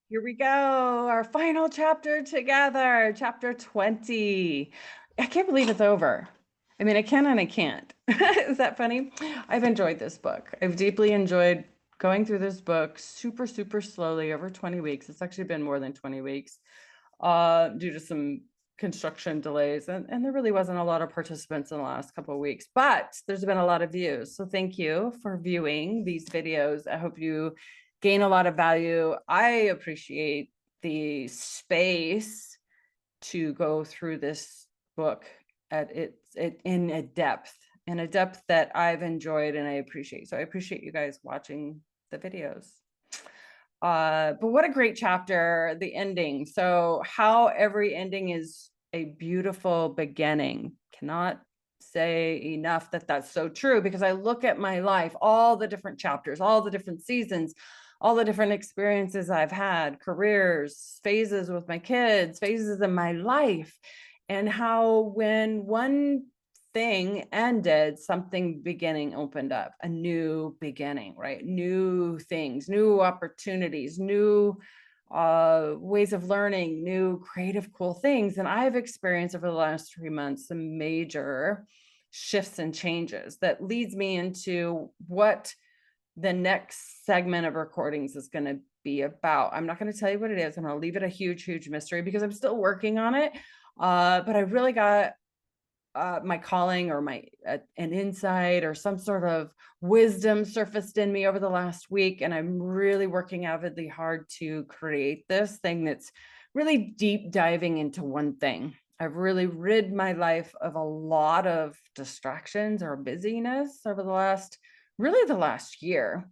Here we go. Our final chapter together, chapter 20. I can't believe it's over. I mean, I can and I can't. Is that funny? I've enjoyed this book. I've deeply enjoyed going through this book super, super slowly over 20 weeks. It's actually been more than 20 weeks due to some construction delays. And there really wasn't a lot of participants in the last couple of weeks, but there's been a lot of views. So thank you for viewing these videos. I hope you gain a lot of value. I appreciate the space to go through this book at in a depth that I've enjoyed and I appreciate. So I appreciate you guys watching the videos. But what a great chapter, the ending. So how every ending is a beautiful beginning. Cannot say enough that that's so true, because I look at my life, all the different chapters, all the different seasons, all the different experiences I've had, careers, phases with my kids, phases in my life, and how when one thing ended, something beginning opened up, a new beginning, right? New things, new opportunities, new ways of learning, new creative, cool things. And I've experienced over the last 3 months some major shifts and changes that leads me into what the next segment of recordings is going to be about. I'm not going to tell you what it is. I'm going to leave it a huge, huge mystery because I'm still working on it. But I really got my calling or an insight or some sort of wisdom surfaced in me over the last week. And I'm really working avidly hard to create this thing that's really deep diving into one thing. I've really rid my life of a lot of distractions or busyness over the last year.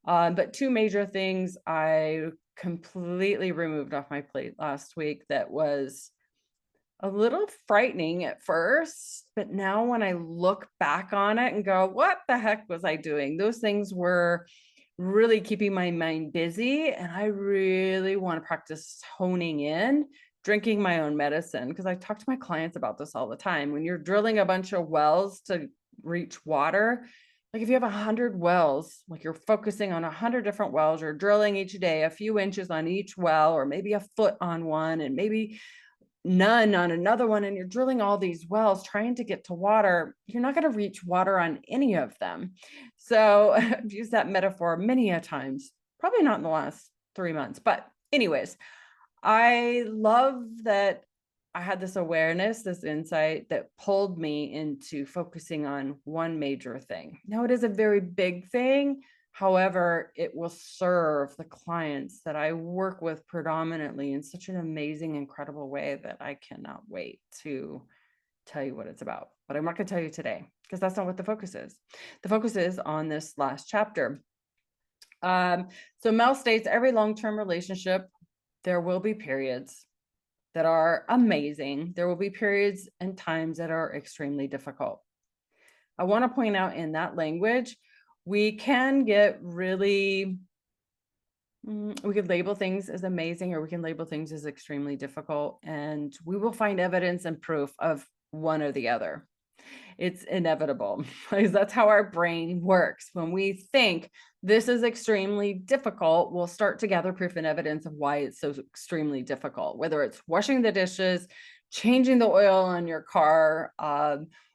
But two major things I completely removed off my plate last week that was a little frightening at first, but now when I look back on it and go, what the heck was I doing? Those things were really keeping my mind busy. And I really want to practice honing in, drinking my own medicine, because I talk to my clients about this all the time. When you're drilling a bunch of wells to reach water, like if you have 100 wells, like you're focusing on 100 different wells, you're drilling each day, a few inches on each well, or maybe a foot on one, and maybe none on another one, and you're drilling all these wells trying to get to water, you're not going to reach water on any of them. So I've used that metaphor many a times, probably not in the last 3 months, but anyways, I love that I had this awareness, this insight that pulled me into focusing on one major thing. Now, it is a very big thing. However, it will serve the clients that I work with predominantly in such an amazing, incredible way that I cannot wait to tell you what it's about. But I'm not going to tell you today because that's not what the focus is. The focus is on this last chapter. So Mel states every long-term relationship, there will be periods that are amazing. There will be periods and times that are extremely difficult. I want to point out in that language, we can get really, we could label things as amazing or we can label things as extremely difficult, and we will find evidence and proof of one or the other. It's inevitable because that's how our brain works. When we think this is extremely difficult, we'll start to gather proof and evidence of why it's so extremely difficult, whether it's washing the dishes, changing the oil on your car,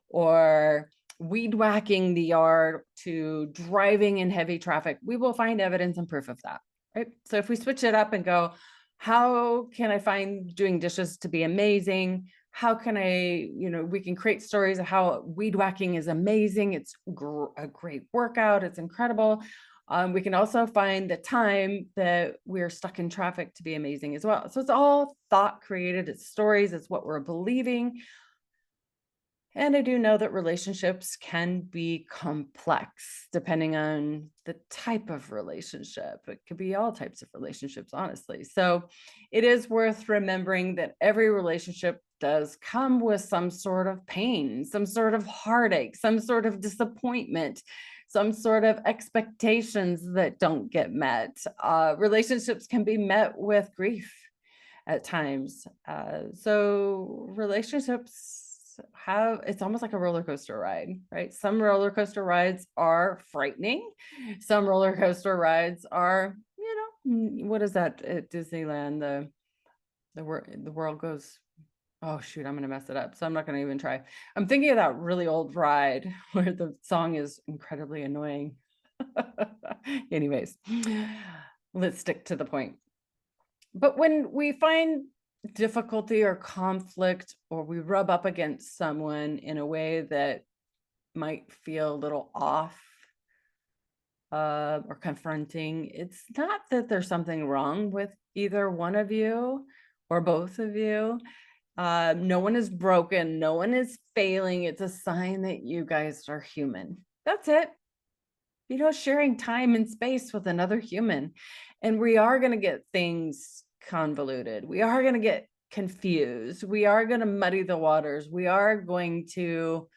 or weed whacking the yard, to driving in heavy traffic. We will find evidence and proof of that, right? So if we switch it up and go, how can I find doing dishes to be amazing? How can I, we can create stories of how weed whacking is amazing. It's a great workout. It's incredible. We can also find the time that we're stuck in traffic to be amazing as well. So it's all thought created. It's stories. It's what we're believing. And I do know that relationships can be complex depending on the type of relationship. It could be all types of relationships, honestly. So it is worth remembering that every relationship does come with some sort of pain, some sort of heartache, some sort of disappointment, some sort of expectations that don't get met. Relationships can be met with grief at times. So relationships it's almost like a roller coaster ride, right? Some roller coaster rides are frightening. Some roller coaster rides are, what is that at Disneyland? The world goes, oh shoot, I'm gonna mess it up. So I'm not gonna even try. I'm thinking of that really old ride where the song is incredibly annoying. Anyways, let's stick to the point. But when we find difficulty or conflict, or we rub up against someone in a way that might feel a little off, or confronting, it's not that there's something wrong with either one of you or both of you. No one is broken. No one is failing. It's a sign that you guys are human. That's it. Sharing time and space with another human. And we are going to get things convoluted. We are going to get confused. We are going to muddy the waters. We are going to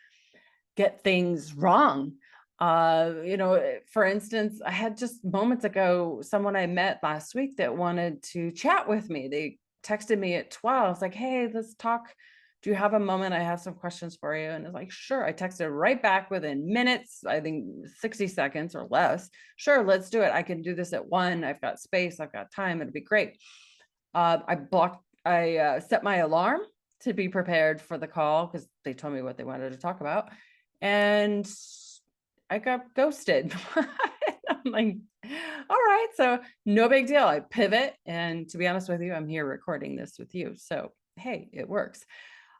get things wrong. For instance, I had just moments ago, someone I met last week that wanted to chat with me. They texted me at 12. It's like, hey, let's talk. Do you have a moment? I have some questions for you. And it's like, sure. I texted right back within minutes, I think 60 seconds or less. Sure, let's do it. I can do this at 1. I've got space. I've got time. It'll be great. I set my alarm to be prepared for the call because they told me what they wanted to talk about. And I got ghosted. I'm like, all right, so no big deal. I pivot. And to be honest with you, I'm here recording this with you. So, hey, it works.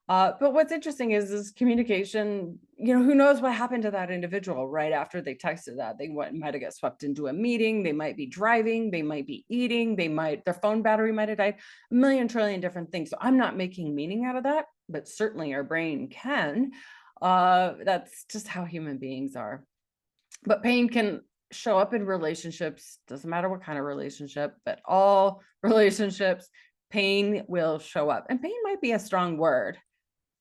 But what's interesting is communication, who knows what happened to that individual right after they texted that. They might have got swept into a meeting. They might be driving. They might be eating. Their phone battery might have died. A million trillion different things. So I'm not making meaning out of that, but certainly our brain can. That's just how human beings are. But pain can show up in relationships. Doesn't matter what kind of relationship, but all relationships, pain will show up. And pain might be a strong word.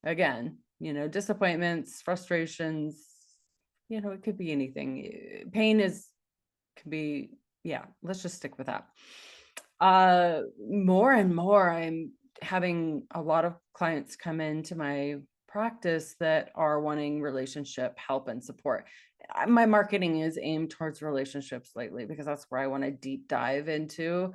Again, disappointments, frustrations, it could be anything. Pain can be, let's just stick with that. More and more, I'm having a lot of clients come into my practice that are wanting relationship help and support. My marketing is aimed towards relationships lately because that's where I want to deep dive into.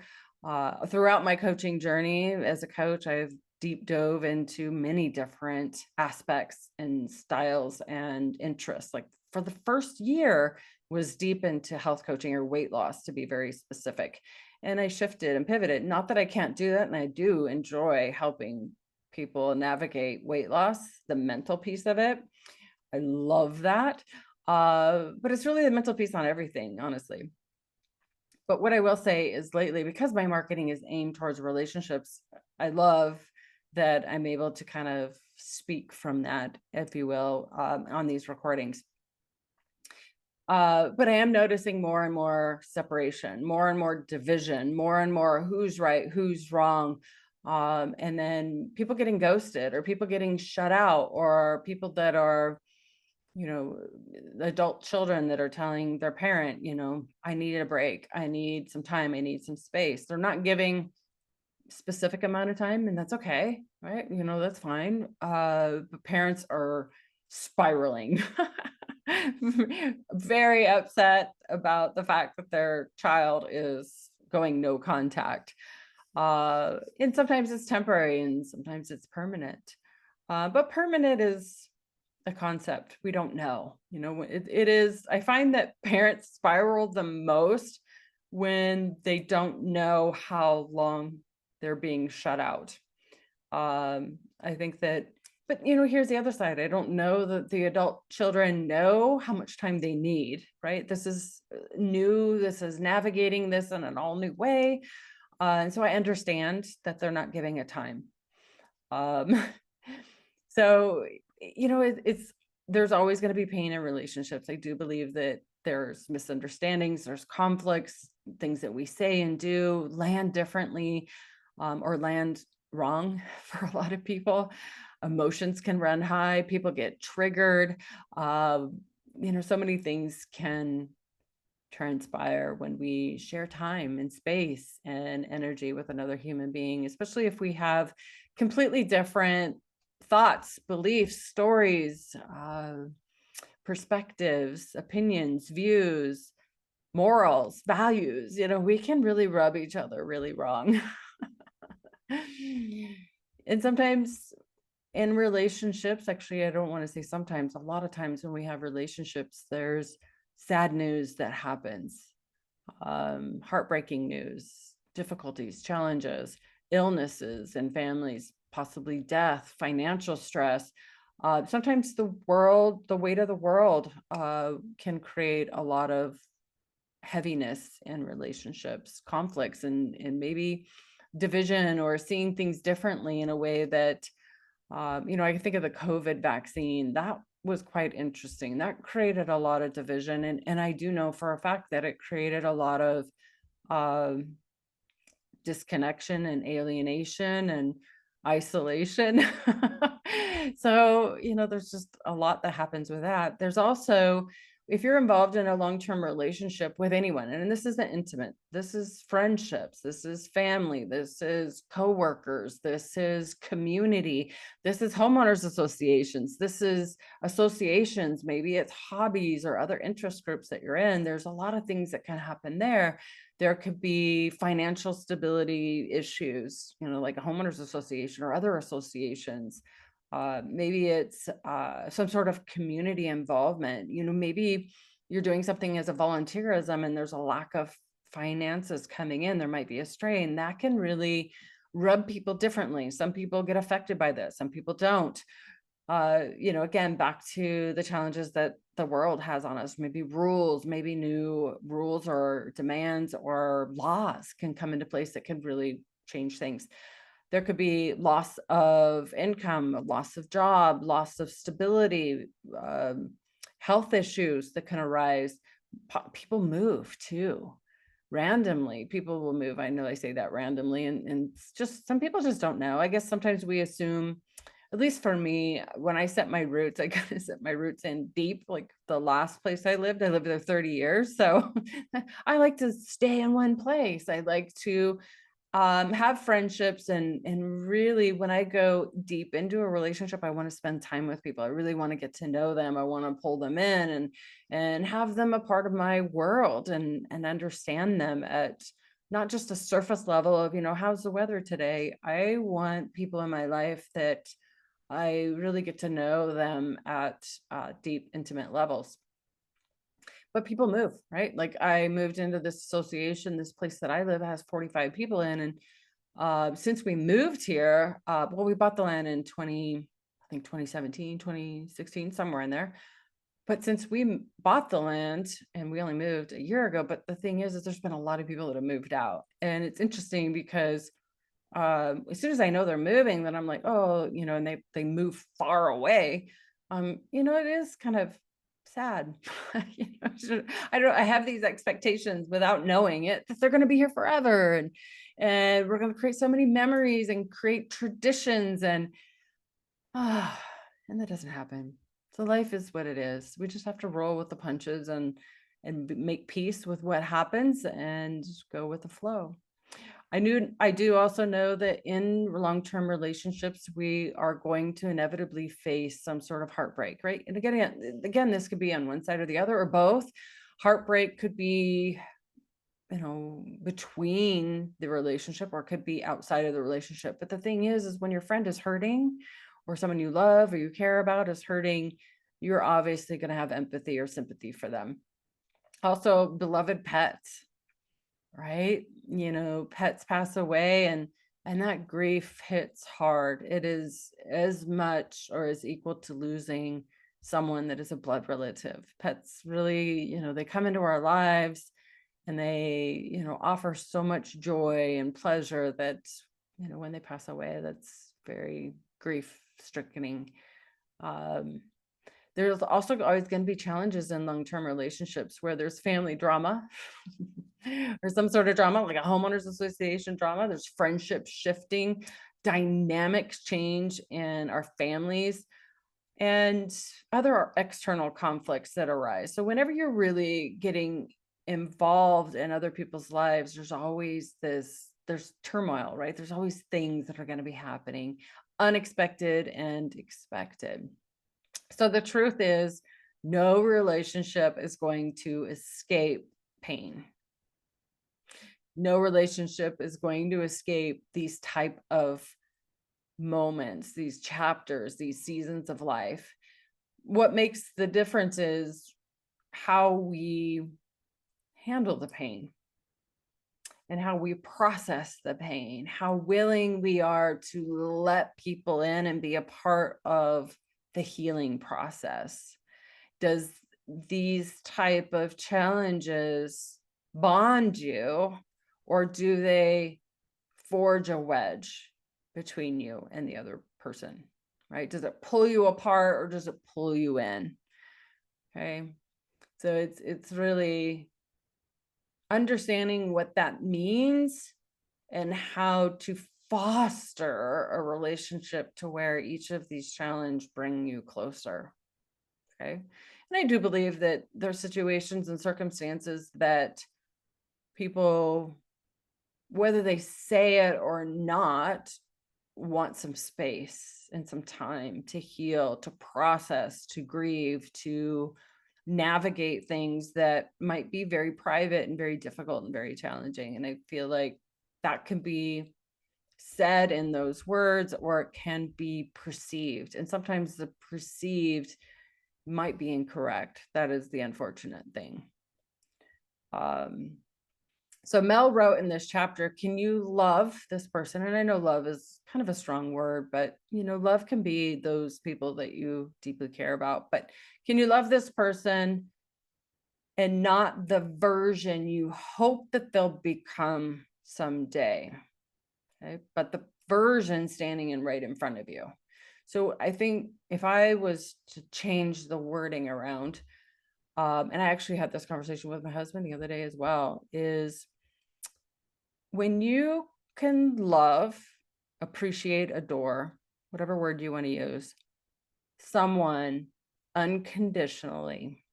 Throughout my coaching journey as a coach, I've deep dove into many different aspects and styles and interests. Like for the first year was deep into health coaching or weight loss, to be very specific. And I shifted and pivoted. Not that I can't do that. And I do enjoy helping people navigate weight loss, the mental piece of it. I love that. But it's really the mental piece on everything, honestly. But what I will say is lately, because my marketing is aimed towards relationships, I love that I'm able to kind of speak from that, if you will, on these recordings. But I am noticing more and more separation, more and more division, more and more who's right, who's wrong. And then people getting ghosted or people getting shut out, or people that are, adult children that are telling their parent, I need a break. I need some time. I need some space. They're not giving specific amount of time, and that's okay, right? That's fine. But parents are spiraling, very upset about the fact that their child is going no contact. And sometimes it's temporary and sometimes it's permanent. But permanent is a concept we don't know. It is. I find that parents spiral the most when they don't know how long they're being shut out. I think that, but here's the other side. I don't know that the adult children know how much time they need, right? This is new. This is navigating this in an all new way. And so I understand that they're not giving it time. So, there's always going to be pain in relationships. I do believe that there's misunderstandings, there's conflicts, things that we say and do land differently, or land wrong for a lot of people. Emotions can run high, people get triggered. So many things can transpire when we share time and space and energy with another human being, especially if we have completely different thoughts, beliefs, stories, perspectives, opinions, views. morals, values, we can really rub each other really wrong. And sometimes in relationships, actually, I don't want to say sometimes, a lot of times when we have relationships, there's sad news that happens, heartbreaking news, difficulties, challenges, illnesses in families, possibly death, financial stress. Sometimes the weight of the world can create a lot of heaviness in relationships, conflicts, and maybe division, or seeing things differently in a way that, I can think of the COVID vaccine. That was quite interesting. That created a lot of division. And I do know for a fact that it created a lot of um, disconnection and alienation and isolation. So, there's just a lot that happens with that. There's also, if you're involved in a long-term relationship with anyone, and this isn't intimate, this is friendships, this is family, this is coworkers, this is community, this is homeowners associations, this is associations, maybe it's hobbies or other interest groups that you're in. There's a lot of things that can happen there. There could be financial stability issues, like a homeowners association or other associations. Maybe it's some sort of community involvement. Maybe you're doing something as a volunteerism and there's a lack of finances coming in. There might be a strain that can really rub people differently. Some people get affected by this, some people don't. Again, back to the challenges that the world has on us. Maybe maybe new rules or demands or laws can come into place that could really change things. There could be loss of income, loss of job, loss of stability, health issues that can arise. People move too. Randomly, people will move. I know I say that randomly, and it's just, some people just don't know. I guess sometimes we assume, at least for me, when I set my roots, I kind of set my roots in deep. Like the last place I lived there 30 years. So I like to stay in one place. I like to have friendships, and really, when I go deep into a relationship, I want to spend time with people. I really want to get to know them. I want to pull them in and have them a part of my world, and understand them at not just a surface level of, how's the weather today. I want people in my life that I really get to know them at deep, intimate levels. But people move, right? Like I moved into this association, this place that I live has 45 people in. And since we moved here, we bought the land in 2017, 2016, somewhere in there. But since we bought the land, and we only moved a year ago, but the thing is there's been a lot of people that have moved out. And it's interesting because as soon as I know they're moving, then I'm like, oh, and they move far away. It is kind of sad. I have these expectations without knowing it that they're going to be here forever, and we're going to create so many memories and create traditions, and that doesn't happen. So life is what it is. We just have to roll with the punches and make peace with what happens and go with the flow. I do also know that in long-term relationships, we are going to inevitably face some sort of heartbreak, right? And again, this could be on one side or the other, or both. Heartbreak could be, between the relationship, or it could be outside of the relationship. But the thing is when your friend is hurting, or someone you love or you care about is hurting, you're obviously going to have empathy or sympathy for them. Also, beloved pets, right? Pets pass away, and that grief hits hard. It is as much or as equal to losing someone that is a blood relative. Pets really, they come into our lives, and they, offer so much joy and pleasure that, when they pass away, that's very grief stricken. There's also always going to be challenges in long-term relationships where there's family drama or some sort of drama, like a homeowners association drama. There's friendship shifting, dynamics change in our families, and other external conflicts that arise. So whenever you're really getting involved in other people's lives, there's turmoil, right? There's always things that are going to be happening, unexpected and expected. So the truth is, no relationship is going to escape pain. No relationship is going to escape these type of moments, these chapters, these seasons of life. What makes the difference is how we handle the pain and how we process the pain, how willing we are to let people in and be a part of the healing process. Does these type of challenges bond you, or do they forge a wedge between you and the other person, right? Does it pull you apart or does it pull you in? Okay. So it's really understanding what that means and how to foster a relationship to where each of these challenges bring you closer. Okay. And I do believe that there's situations and circumstances that people, whether they say it or not, want some space and some time to heal, to process, to grieve, to navigate things that might be very private and very difficult and very challenging. And I feel like that can be said in those words, or it can be perceived. And sometimes the perceived might be incorrect. That is the unfortunate thing. So Mel wrote in this chapter, can you love this person? And I know love is kind of a strong word, but love can be those people that you deeply care about. But can you love this person and not the version you hope that they'll become someday? Okay, but the version standing right in front of you. So I think if I was to change the wording around, and I actually had this conversation with my husband the other day as well, is when you can love, appreciate, adore, whatever word you want to use, someone unconditionally,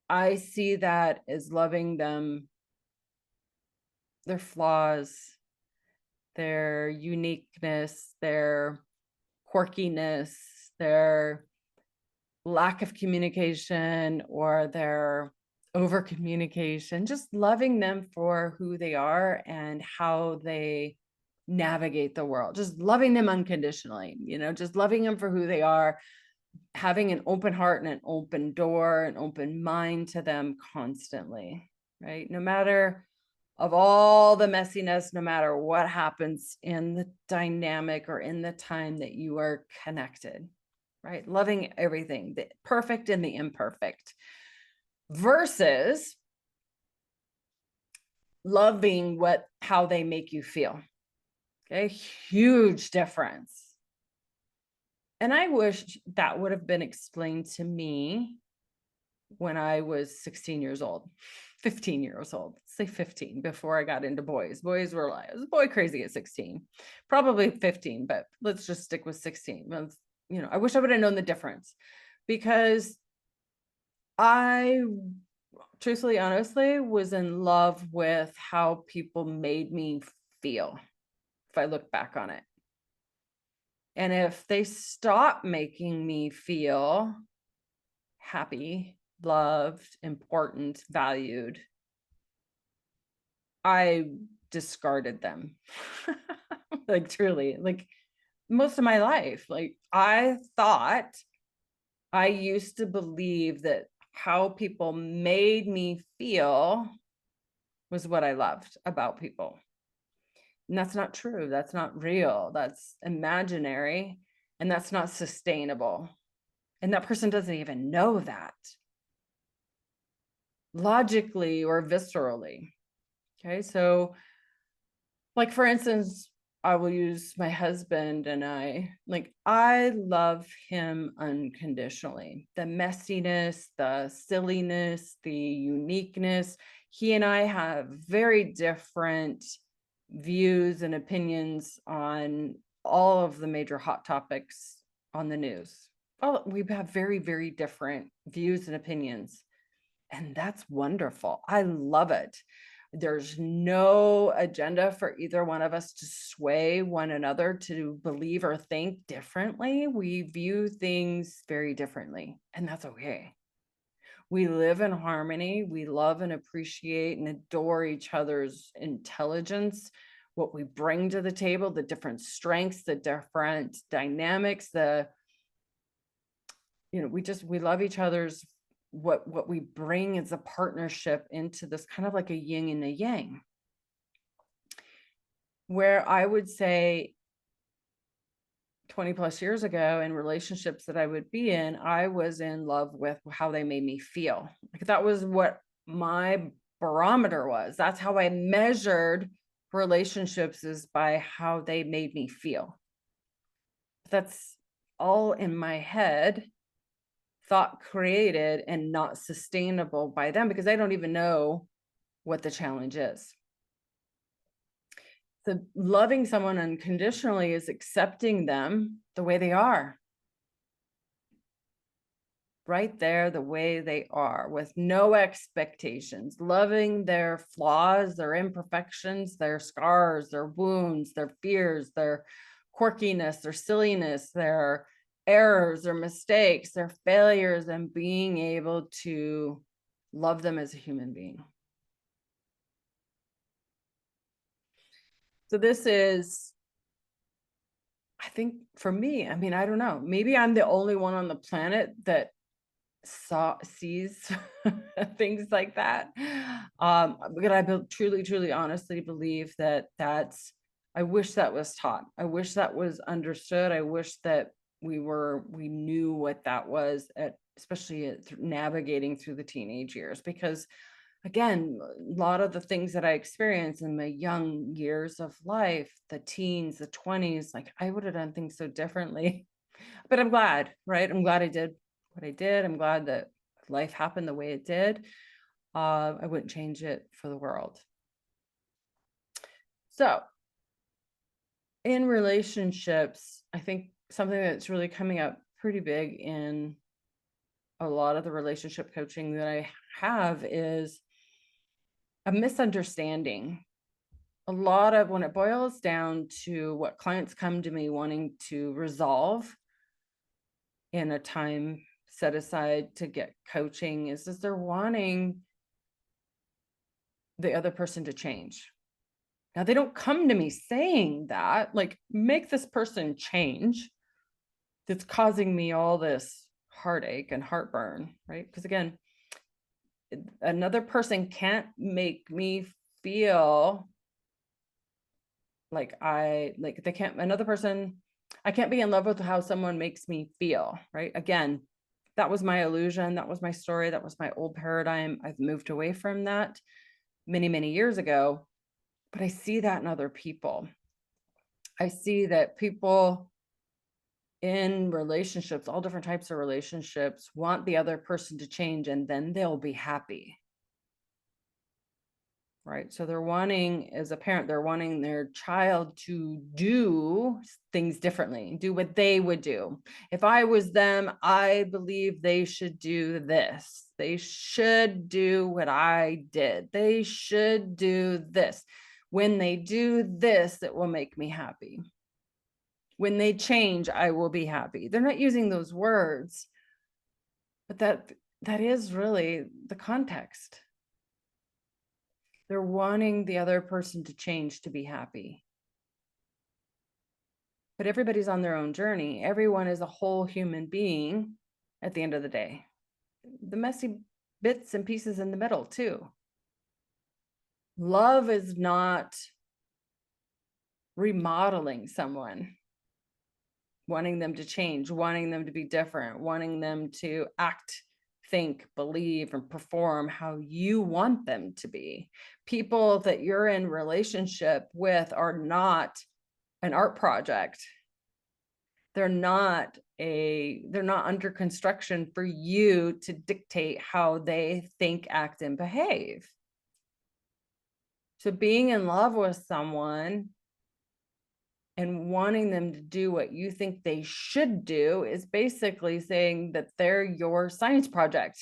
I see that as loving them, their flaws, their uniqueness, their quirkiness, their lack of communication, or their over communication, just loving them for who they are and how they navigate the world, just loving them unconditionally, just loving them for who they are, having an open heart and an open door, an open mind to them constantly, right? No matter of all the messiness, no matter what happens in the dynamic or in the time that you are connected, right? Loving everything, the perfect and the imperfect, versus loving how they make you feel. Okay, huge difference. And I wish that would have been explained to me when I was 16 years old, 15 years old, say 15, before I got into boys. Boys were like, I was boy crazy at 16, probably 15, but let's just stick with 16. I wish I would have known the difference, because I truthfully, honestly, was in love with how people made me feel, if I look back on it. And if they stop making me feel happy, loved, important, valued, I discarded them. Like truly, like most of my life. Like I used to believe that how people made me feel was what I loved about people. And that's not true. That's not real. That's imaginary. And that's not sustainable. And that person doesn't even know that logically or viscerally. Okay. So, like, for instance, I will use my husband and I love him unconditionally. The messiness, the silliness, the uniqueness. He and I have very different views and opinions on all of the major hot topics on the news. Well, we have very, very different views and opinions. And that's wonderful. I love it. There's no agenda for either one of us to sway one another to believe or think differently. We view things very differently, and that's okay. We live in harmony. We love and appreciate and adore each other's intelligence, what we bring to the table, the different strengths, the different dynamics, we love each other's what we bring as a partnership into this kind of like a yin and a yang. Where I would say 20 plus years ago, in relationships that I would be in, I was in love with how they made me feel. Like that was what my barometer was. That's how I measured relationships, is by how they made me feel. That's all in my head, thought created, and not sustainable by them, because I don't even know what the challenge is. So loving someone unconditionally is accepting them the way they are. Right there, the way they are, with no expectations, loving their flaws, their imperfections, their scars, their wounds, their fears, their quirkiness, their silliness, their errors, their mistakes, their failures, and being able to love them as a human being. So this is, I think for me, I mean, I don't know, maybe I'm the only one on the planet that sees things like that. But I truly, honestly believe that I wish that was taught. I wish that was understood. I wish that we knew what that was, especially navigating through the teenage years, because again, a lot of the things that I experienced in my young years of life, the teens, the 20s, like I would have done things so differently. But I'm glad, right? I'm glad I did what I did. I'm glad that life happened the way it did. I wouldn't change it for the world. So in relationships, I think something that's really coming up pretty big in a lot of the relationship coaching that I have is a misunderstanding. A lot of, when it boils down to what clients come to me wanting to resolve in a time set aside to get coaching, is they're wanting the other person to change. Now, they don't come to me saying that, like, make this person change that's causing me all this heartache and heartburn, right? Because again, another person can't make me feel like they can't, another person, I can't be in love with how someone makes me feel, right? Again, that was my illusion. That was my story. That was my old paradigm. I've moved away from that many, many years ago, but I see that in other people. I see that people in relationships, all different types of relationships, want the other person to change, and then they'll be happy. Right. So they're wanting, as a parent, they're wanting their child to do things differently, do what they would do. If I was them, I believe they should do this. They should do what I did. They should do this. When they do this, it will make me happy. When they change, I will be happy. They're not using those words, but that is really the context. They're wanting the other person to change to be happy. But everybody's on their own journey. Everyone is a whole human being at the end of the day. The messy bits and pieces in the middle too. Love is not remodeling someone, wanting them to change, wanting them to be different, wanting them to act, think, believe, and perform how you want them to be. People that you're in relationship with are not an art project. They're not under construction for you to dictate how they think, act, and behave. So being in love with someone and wanting them to do what you think they should do is basically saying that they're your science project.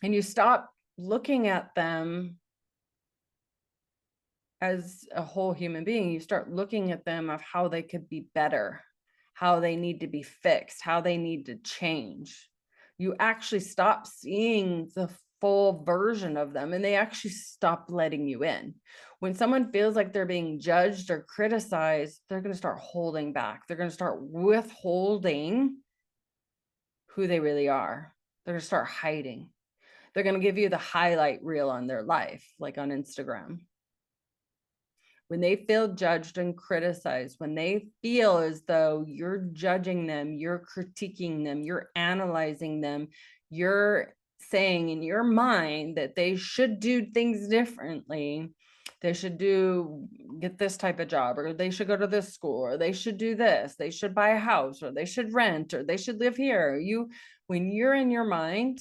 And you stop looking at them as a whole human being. You start looking at them of how they could be better, how they need to be fixed, how they need to change. You actually stop seeing the full version of them, and they actually stop letting you in. When someone feels like they're being judged or criticized, they're going to start holding back. They're going to start withholding who they really are. They're going to start hiding. They're going to give you the highlight reel on their life, like on Instagram. When they feel judged and criticized, when they feel as though you're judging them, you're critiquing them, you're analyzing them, you're saying in your mind that they should do things differently, they should get this type of job, or they should go to this school, or they should do this, they should buy a house, or they should rent, or they should live here. When you're in your mind,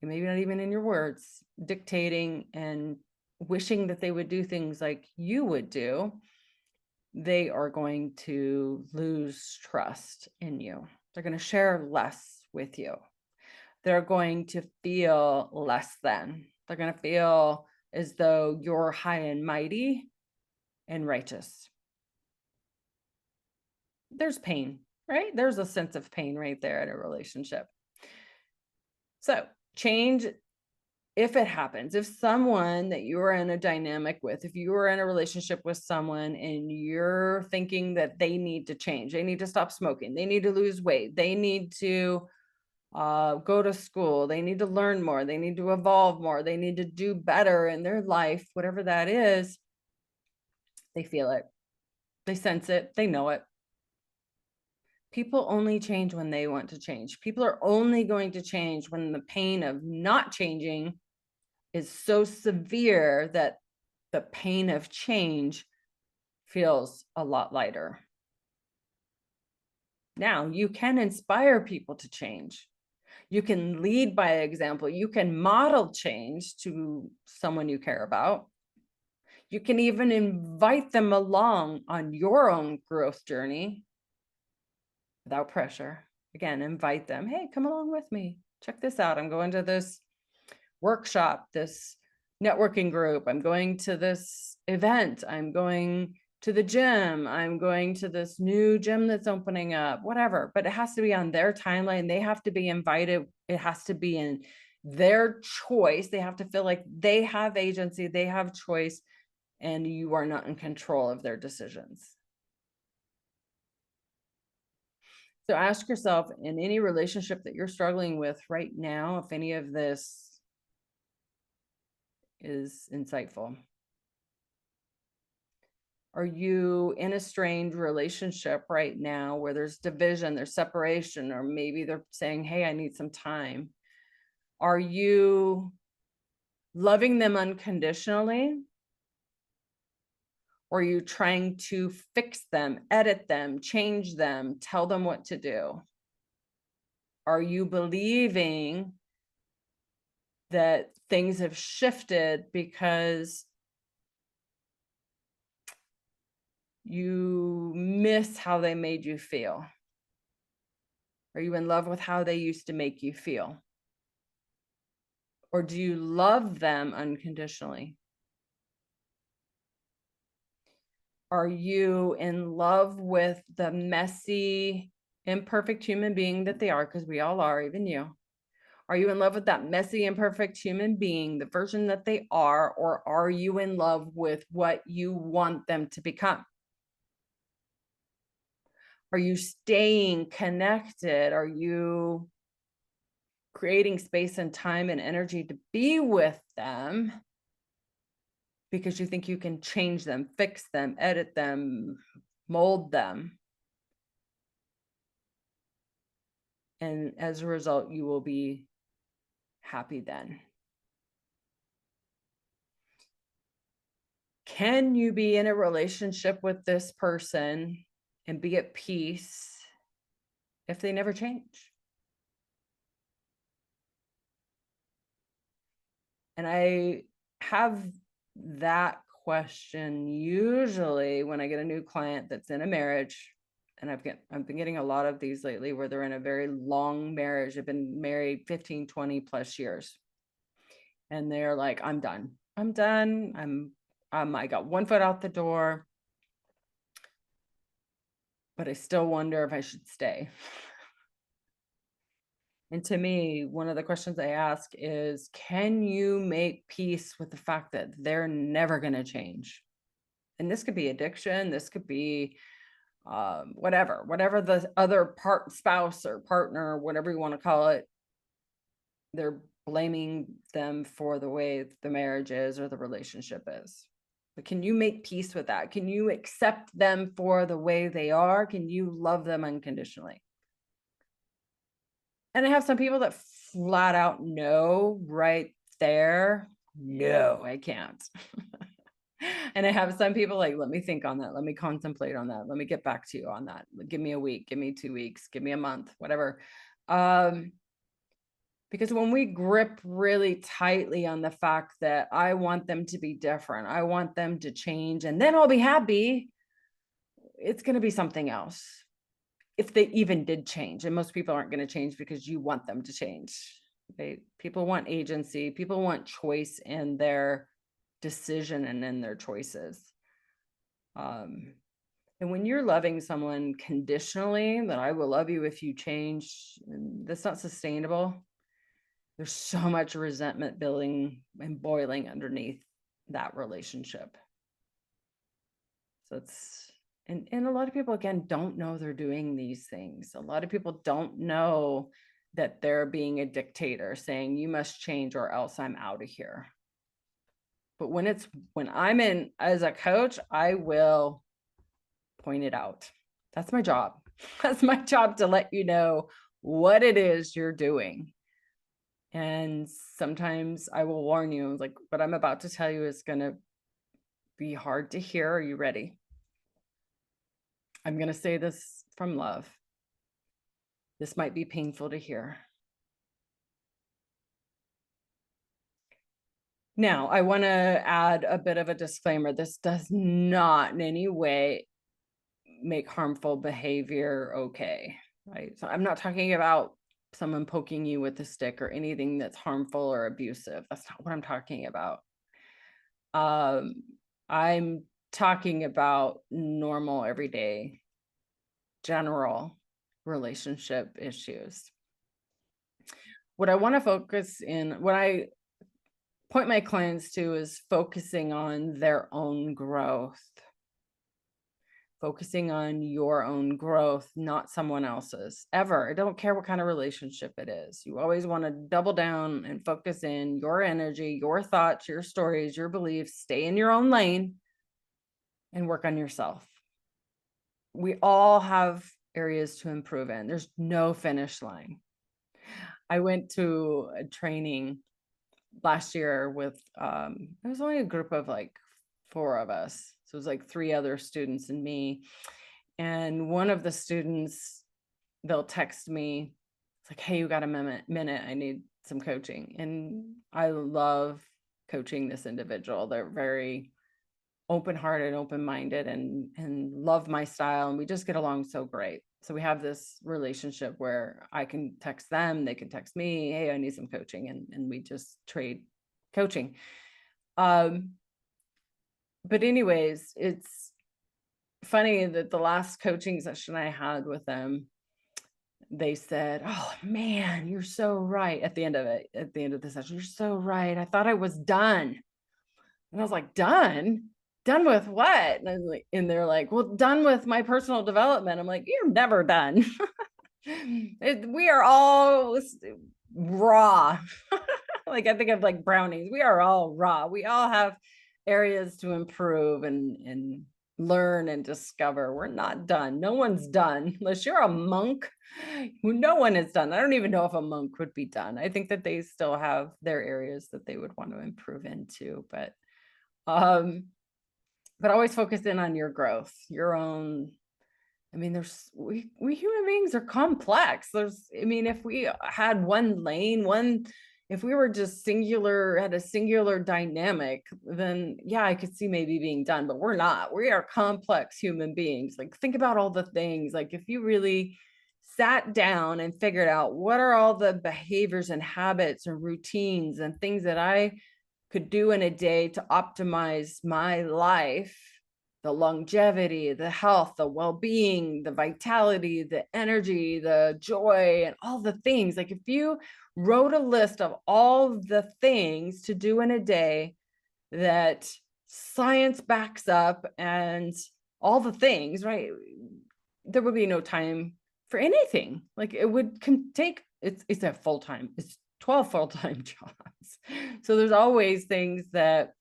maybe not even in your words, dictating and wishing that they would do things like you would do, they are going to lose trust in you. They're going to share less with you. They're going to feel less than. They're going to feel as though you're high and mighty and righteous. There's pain, right? There's a sense of pain right there in a relationship. So change, if it happens, if someone that you are in a dynamic with, if you are in a relationship with someone and you're thinking that they need to change, they need to stop smoking, they need to lose weight, they need to go to school, they need to learn more, they need to evolve more, they need to do better in their life, whatever that is, they feel it, they sense it, they know it. People only change when they want to change. People are only going to change when the pain of not changing is so severe that the pain of change feels a lot lighter. Now, you can inspire people to change. You can lead by example. You can model change to someone you care about. You can even invite them along on your own growth journey without pressure. Again, invite them. Hey, come along with me. Check this out. I'm going to this workshop, this networking group. I'm going to this event. I'm going to the gym. I'm going to this new gym that's opening up, whatever. But it has to be on their timeline. They have to be invited. It has to be in their choice. They have to feel like they have agency, they have choice, and you are not in control of their decisions. So ask yourself, in any relationship that you're struggling with right now, if any of this is insightful. Are you in a strained relationship right now where there's division, there's separation, or maybe they're saying, hey, I need some time? Are you loving them unconditionally? Or are you trying to fix them, edit them, change them, tell them what to do? Are you believing that things have shifted because you miss how they made you feel? Are you in love with how they used to make you feel? Or do you love them unconditionally? Are you in love with the messy, imperfect human being that they are? Because we all are, even you. Are you in love with that messy, imperfect human being, the version that they are, or are you in love with what you want them to become? Are you staying connected? Are you creating space and time and energy to be with them because you think you can change them, fix them, edit them, mold them? And as a result, you will be happy then. Can you be in a relationship with this person and be at peace if they never change? And I have that question usually when I get a new client that's in a marriage, and I've been getting a lot of these lately where they're in a very long marriage. They've been married 15, 20 plus years. And they're like, I'm done. I'm done. I got one foot out the door, but I still wonder if I should stay. And to me, one of the questions I ask is, can you make peace with the fact that they're never going to change? And this could be addiction. This could be whatever the other spouse or partner, whatever you want to call it, they're blaming them for the way the marriage is or the relationship is. But can you make peace with that? Can you accept them for the way they are? Can you love them unconditionally? And I have some people that flat out no, right there. No, I can't. And I have some people like, let me think on that. Let me contemplate on that. Let me get back to you on that. Give me a week, give me 2 weeks, give me a month, whatever. Because when we grip really tightly on the fact that I want them to be different, I want them to change, and then I'll be happy, it's going to be something else. If they even did change, and most people aren't going to change because you want them to change. People want agency, people want choice in their decision and in their choices. And when you're loving someone conditionally, that I will love you if you change, that's not sustainable. There's so much resentment building and boiling underneath that relationship. So it's, and a lot of people, again, don't know they're doing these things. A lot of people don't know that they're being a dictator, saying you must change or else I'm out of here. But when I'm in as a coach, I will point it out. That's my job. That's my job, to let you know what it is you're doing. And sometimes I will warn you, like, what I'm about to tell you is going to be hard to hear. Are you ready? I'm going to say this from love. This might be painful to hear. Now, I want to add a bit of a disclaimer. This does not in any way make harmful behavior okay, right? So I'm not talking about someone poking you with a stick or anything that's harmful or abusive. That's not what I'm talking about. I'm talking about normal, everyday, general relationship issues. What I want to focus in, what I point my clients to, is focusing on their own growth. Focusing on your own growth, not someone else's, ever. I don't care what kind of relationship it is. You always want to double down and focus in your energy, your thoughts, your stories, your beliefs. Stay in your own lane and work on yourself. We all have areas to improve in. There's no finish line. I went to a training last year with, it was only a group of like 4 of us. So it was like 3 other students and me. And one of the students, they'll text me. It's like, hey, you got a minute? I need some coaching. And I love coaching this individual. They're very open-hearted, open-minded, and love my style. And we just get along so great. So we have this relationship where I can text them, they can text me, hey, I need some coaching. And we just trade coaching. But anyways, it's funny that the last coaching session I had with them, they said, oh man, you're so right. At the end of the session, you're so right. I thought I was done. And I was like, done with what? And I was like, and they're like, well, done with my personal development. I'm like, you're never done. We are all raw. Like, I think of like brownies. We are all raw. We all have areas to improve and learn and discover. We're not done. No one's done. Unless you're a monk, no one is done. I don't even know if a monk would be done. I think that they still have their areas that they would want to improve into, but always focus in on your growth, your own. I mean, we human beings are complex. If we had one lane, if we were just had a singular dynamic, then yeah, I could see maybe being done, but we're not. We are complex human beings. Like, think about all the things, like if you really sat down and figured out what are all the behaviors and habits and routines and things that I could do in a day to optimize my life, the longevity, the health, the well-being, the vitality, the energy, the joy, and all the things. Like if you wrote a list of all the things to do in a day that science backs up and all the things, right? There would be no time for anything. Like it would take, it's a full-time, it's 12 full-time jobs. So there's always things that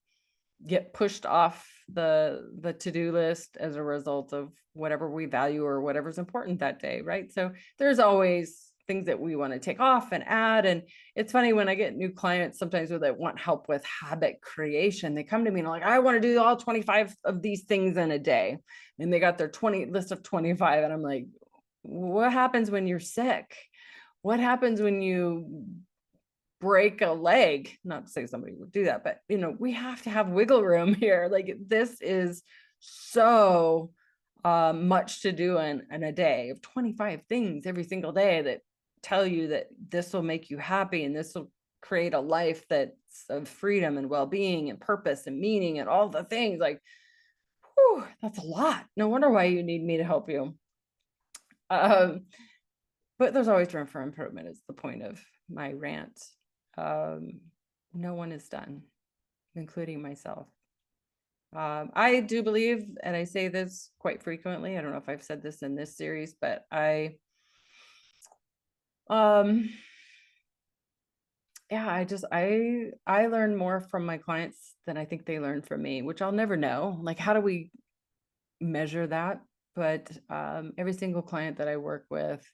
get pushed off the to-do list as a result of whatever we value or whatever's important that day, right? So there's always things that we want to take off and add. And it's funny when I get new clients sometimes that want help with habit creation, they come to me and like, I want to do all 25 of these things in a day. And they got their list of 25. And I'm like, what happens when you're sick? What happens when you break a leg? Not to say somebody would do that, but we have to have wiggle room here. Like this is so much to do in a day of 25 things every single day that tell you that this will make you happy and this will create a life that's of freedom and well-being and purpose and meaning and all the things. Like, whew, that's a lot. No wonder why you need me to help you. But there's always room for improvement is the point of my rant. No one is done, including myself. I do believe, and I say this quite frequently, I don't know if I've said this in this series, but I learn more from my clients than I think they learn from me, which I'll never know. Like, how do we measure that? But every single client that I work with,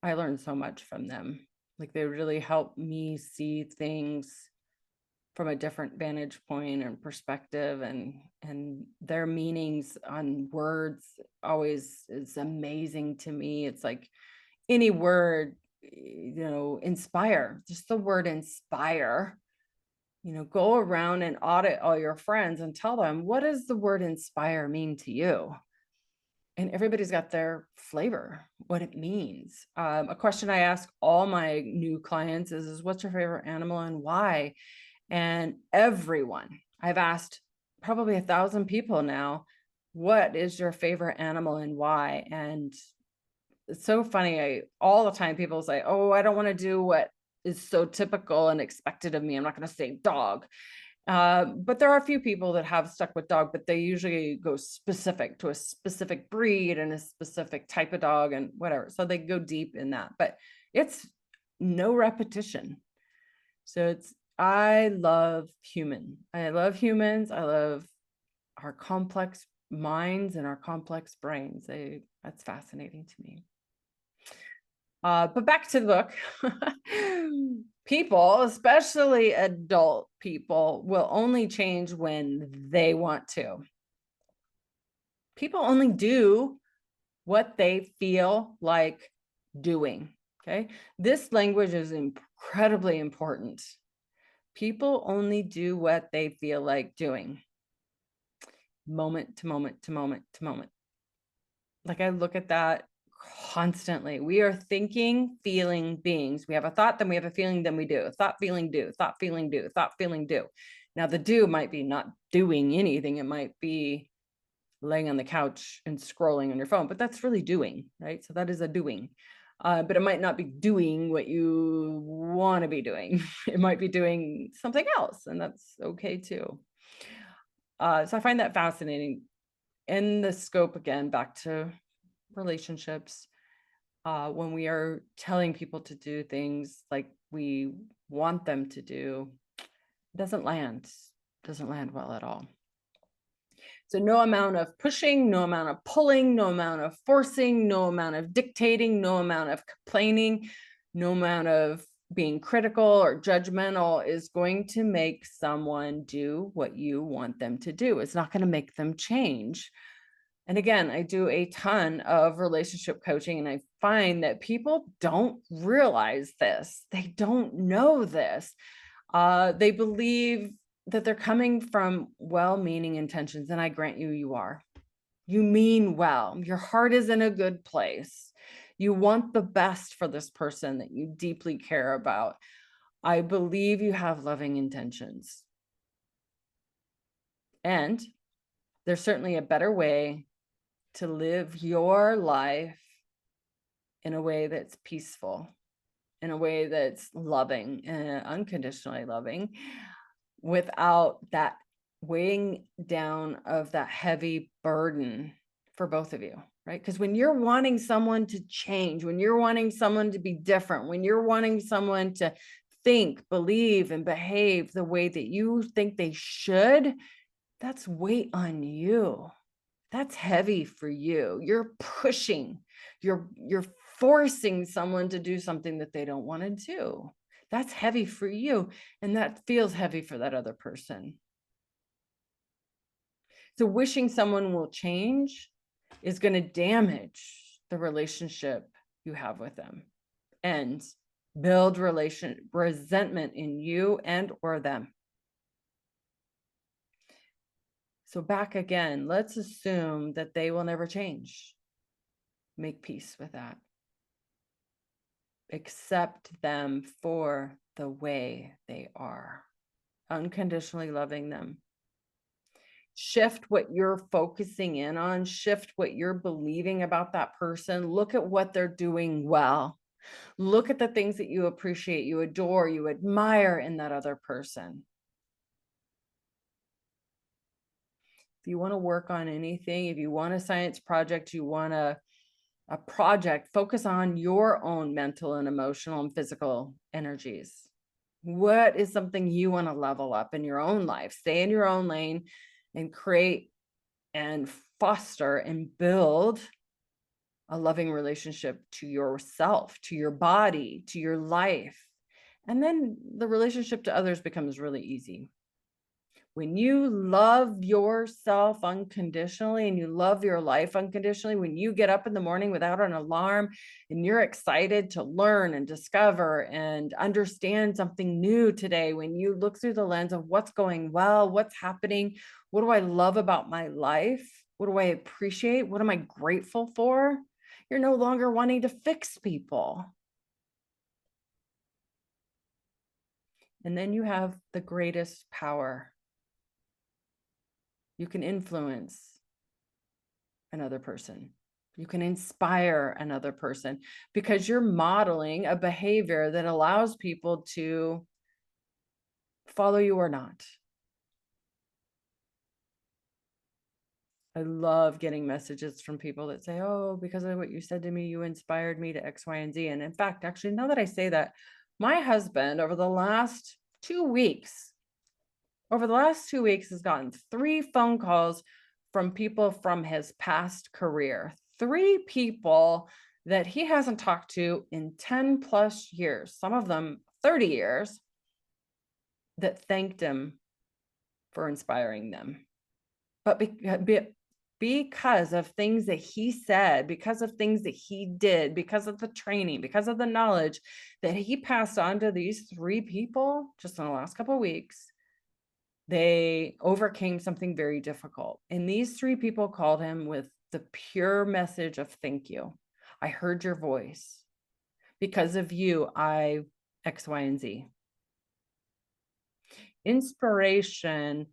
I learn so much from them. Like they really help me see things from a different vantage point and perspective, and their meanings on words always is amazing to me. It's like any word, inspire, just the word inspire, go around and audit all your friends and tell them, what does the word inspire mean to you? And everybody's got their flavor, what it means. A question I ask all my new clients is what's your favorite animal and why? And everyone, I've asked probably 1,000 people now, what is your favorite animal and why? And it's so funny. All the time people say, oh, I don't want to do what is so typical and expected of me. I'm not going to say dog. But there are a few people that have stuck with dog, but they usually go specific to a specific breed and a specific type of dog and whatever. So they go deep in that, but it's no repetition. So I love humans. I love our complex minds and our complex brains. That's fascinating to me. But back to the book. People, especially adult people, will only change when they want to. People only do what they feel like doing. Okay. This language is incredibly important. People only do what they feel like doing. Moment to moment to moment to moment. Like I look at that constantly. We are thinking, feeling beings. We have a thought, then we have a feeling, then we do. A thought, feeling, do. Thought, feeling, do. Thought, feeling, do. Now the do might be not doing anything. It might be laying on the couch and scrolling on your phone, but that's really doing, right? So that is a doing. But it might not be doing what you want to be doing. It might be doing something else, and that's okay too. So I find that fascinating. In the scope, again, back to relationships, when we are telling people to do things like we want them to do, it doesn't land well at all. So no amount of pushing, no amount of pulling, no amount of forcing, no amount of dictating, no amount of complaining, no amount of being critical or judgmental is going to make someone do what you want them to do. It's not going to make them change. And again, I do a ton of relationship coaching, and I find that people don't realize this. They don't know this. They believe that they're coming from well-meaning intentions, and I grant you, you are. You mean well. Your heart is in a good place. You want the best for this person that you deeply care about. I believe you have loving intentions. And There's certainly a better way to live your life in a way that's peaceful, in a way that's loving and unconditionally loving, without that weighing down of that heavy burden for both of you, right? Because when you're wanting someone to change, when you're wanting someone to be different, when you're wanting someone to think, believe, and behave the way that you think they should, that's weight on you. That's heavy for you. You're pushing, you're forcing someone to do something that they don't want to do. That's heavy for you, and that feels heavy for that other person. So wishing someone will change is going to damage the relationship you have with them and build resentment in you and or them. So back again, let's assume that they will never change. Make peace with that. Accept them for the way they are, unconditionally loving them. Shift what you're focusing in on, shift what you're believing about that person. Look at what they're doing well. Look at the things that you appreciate, you adore, you admire in that other person. If you want to work on anything, if you want a science project, you want a project, focus on your own mental and emotional and physical energies. What is something you want to level up in your own life? Stay in your own lane and create and foster and build a loving relationship to yourself, to your body, to your life. And then the relationship to others becomes really easy. When you love yourself unconditionally and you love your life unconditionally, when you get up in the morning without an alarm and you're excited to learn and discover and understand something new today, when you look through the lens of what's going well, what's happening, what do I love about my life? What do I appreciate? What am I grateful for? You're no longer wanting to fix people. And then you have the greatest power. You can influence another person. You can inspire another person because you're modeling a behavior that allows people to follow you or not. I love getting messages from people that say, oh, because of what you said to me, you inspired me to X, Y, and Z. And in fact, actually, now that I say that, my husband over the last 2 weeks has gotten 3 phone calls from people from his past career, 3 people that he hasn't talked to in 10 plus years, some of them 30 years, that thanked him for inspiring them. But because of things that he said, because of things that he did, because of the training, because of the knowledge that he passed on to these 3 people just in the last couple of weeks, they overcame something very difficult. And these 3 people called him with the pure message of thank you. I heard your voice. Because of you, I X, Y, and Z. Inspiration,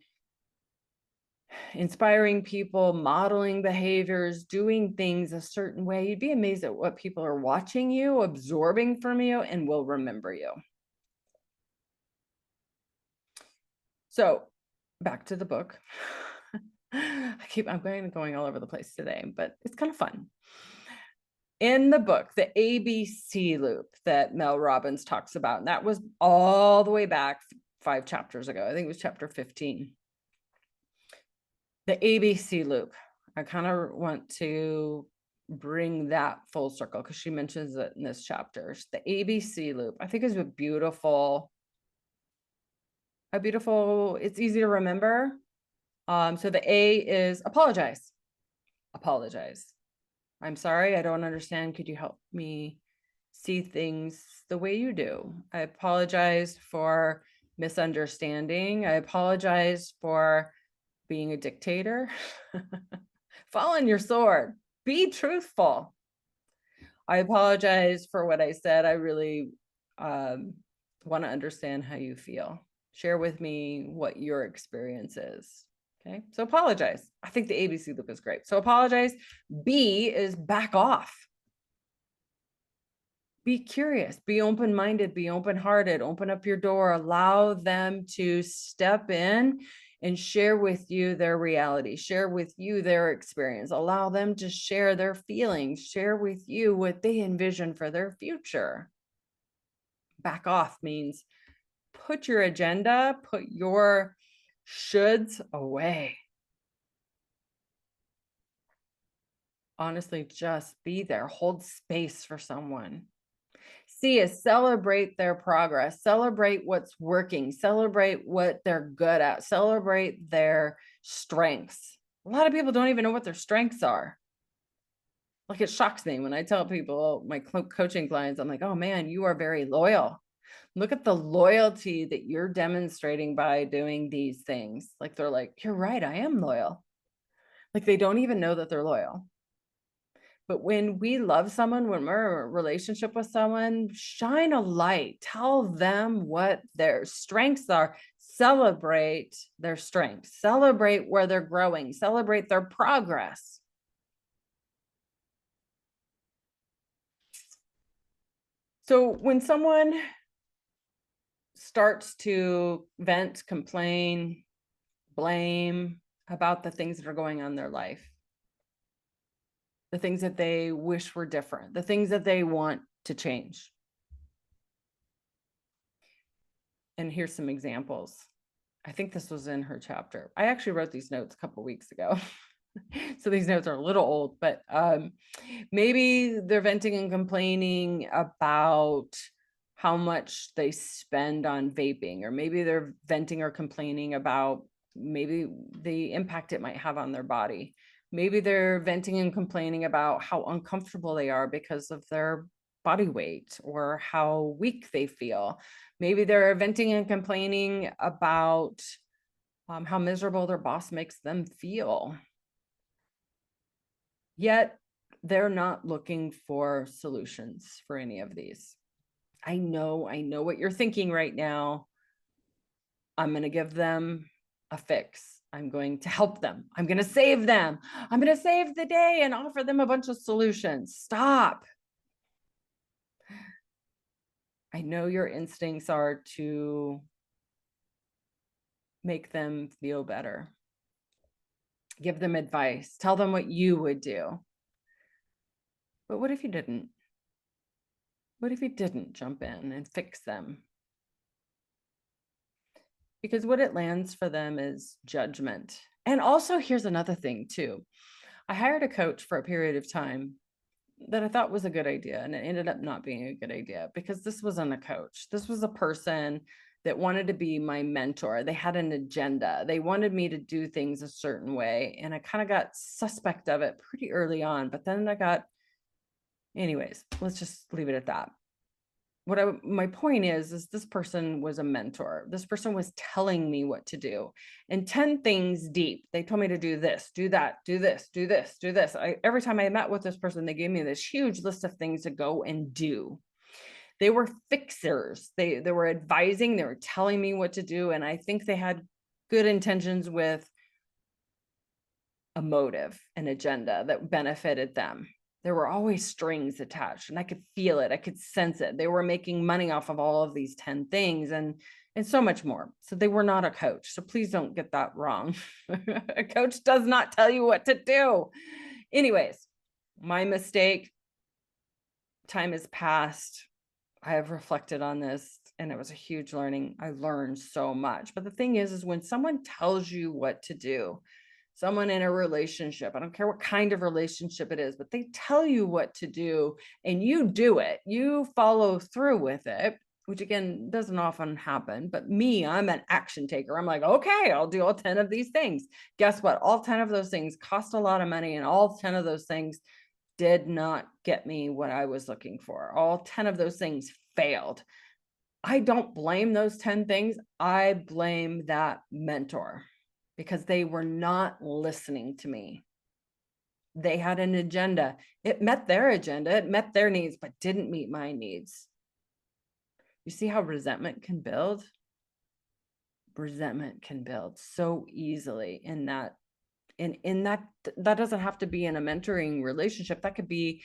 inspiring people, modeling behaviors, doing things a certain way. You'd be amazed at what people are watching you, absorbing from you, and will remember you. So back to the book. I'm going all over the place today, but it's kind of fun. In the book, the ABC loop that Mel Robbins talks about, and that was all the way back 5 chapters ago. I think it was chapter 15. The ABC loop. I kind of want to bring that full circle because she mentions it in this chapter. The ABC loop, I think, is a beautiful, it's easy to remember. So the A is apologize. Apologize. I'm sorry, I don't understand. Could you help me see things the way you do? I apologize for misunderstanding. I apologize for being a dictator. Fall on your sword. Be truthful. I apologize for what I said. I really want to understand how you feel. Share with me what your experience is. Okay, so apologize. I think the ABC loop is great. So apologize. B is back off. Be curious, be open-minded, be open-hearted, open up your door, allow them to step in and share with you their reality, share with you their experience, allow them to share their feelings, share with you what they envision for their future. Back off means put your agenda, put your shoulds away. Honestly, just be there, hold space for someone. C is celebrate their progress, celebrate what's working, celebrate what they're good at, celebrate their strengths. A lot of people don't even know what their strengths are. Like, it shocks me when I tell people, my coaching clients, I'm like, oh man, you are very loyal. Look at the loyalty that you're demonstrating by doing these things. Like, they're like, you're right, I am loyal. Like, they don't even know that they're loyal. But when we love someone, when we're in a relationship with someone, shine a light, tell them what their strengths are, celebrate their strengths, celebrate where they're growing, celebrate their progress. So when someone starts to vent, complain, blame about the things that are going on in their life, the things that they wish were different, the things that they want to change. And here's some examples. I think this was in her chapter. I actually wrote these notes a couple weeks ago. So these notes are a little old, but maybe they're venting and complaining about how much they spend on vaping, or maybe they're venting or complaining about maybe the impact it might have on their body. Maybe they're venting and complaining about how uncomfortable they are because of their body weight or how weak they feel. Maybe they're venting and complaining about how miserable their boss makes them feel. Yet they're not looking for solutions for any of these. I know what you're thinking right now. I'm going to give them a fix. I'm going to help them. I'm going to save them. I'm going to save the day and offer them a bunch of solutions. Stop. I know your instincts are to make them feel better. Give them advice. Tell them what you would do. But what if you didn't? What if you didn't jump in and fix them? Because what it lands for them is judgment. And also, here's another thing too. I hired a coach for a period of time that I thought was a good idea, and it ended up not being a good idea because this wasn't a coach. This was a person that wanted to be my mentor. They had an agenda. They wanted me to do things a certain way, and I kind of got suspect of it pretty early on, but then anyways, let's just leave it at that. My point is this person was a mentor. This person was telling me what to do, and 10 things deep. They told me to do this, do that, do this, do this, do this. Every time I met with this person, they gave me this huge list of things to go and do. They were fixers. They were advising, they were telling me what to do. And I think they had good intentions with a motive, an agenda that benefited them. There were always strings attached, and I could feel it. I could sense it. They were making money off of all of these 10 things and so much more. So they were not a coach. So please don't get that wrong. A coach does not tell you what to do. Anyways, my mistake. Time has passed. I have reflected on this, and it was a huge learning. I learned so much. But the thing is when someone tells you what to do, someone in a relationship, I don't care what kind of relationship it is, but they tell you what to do and you do it, you follow through with it, which again, doesn't often happen. But me, I'm an action taker. I'm like, okay, I'll do all 10 of these things. Guess what? All 10 of those things cost a lot of money, and all 10 of those things did not get me what I was looking for. All 10 of those things failed. I don't blame those 10 things. I blame that mentor, because they were not listening to me. They had an agenda. It met their agenda. It met their needs, but didn't meet my needs. You see how resentment can build? resentment can build so easily in that. And in that doesn't have to be in a mentoring relationship. That could be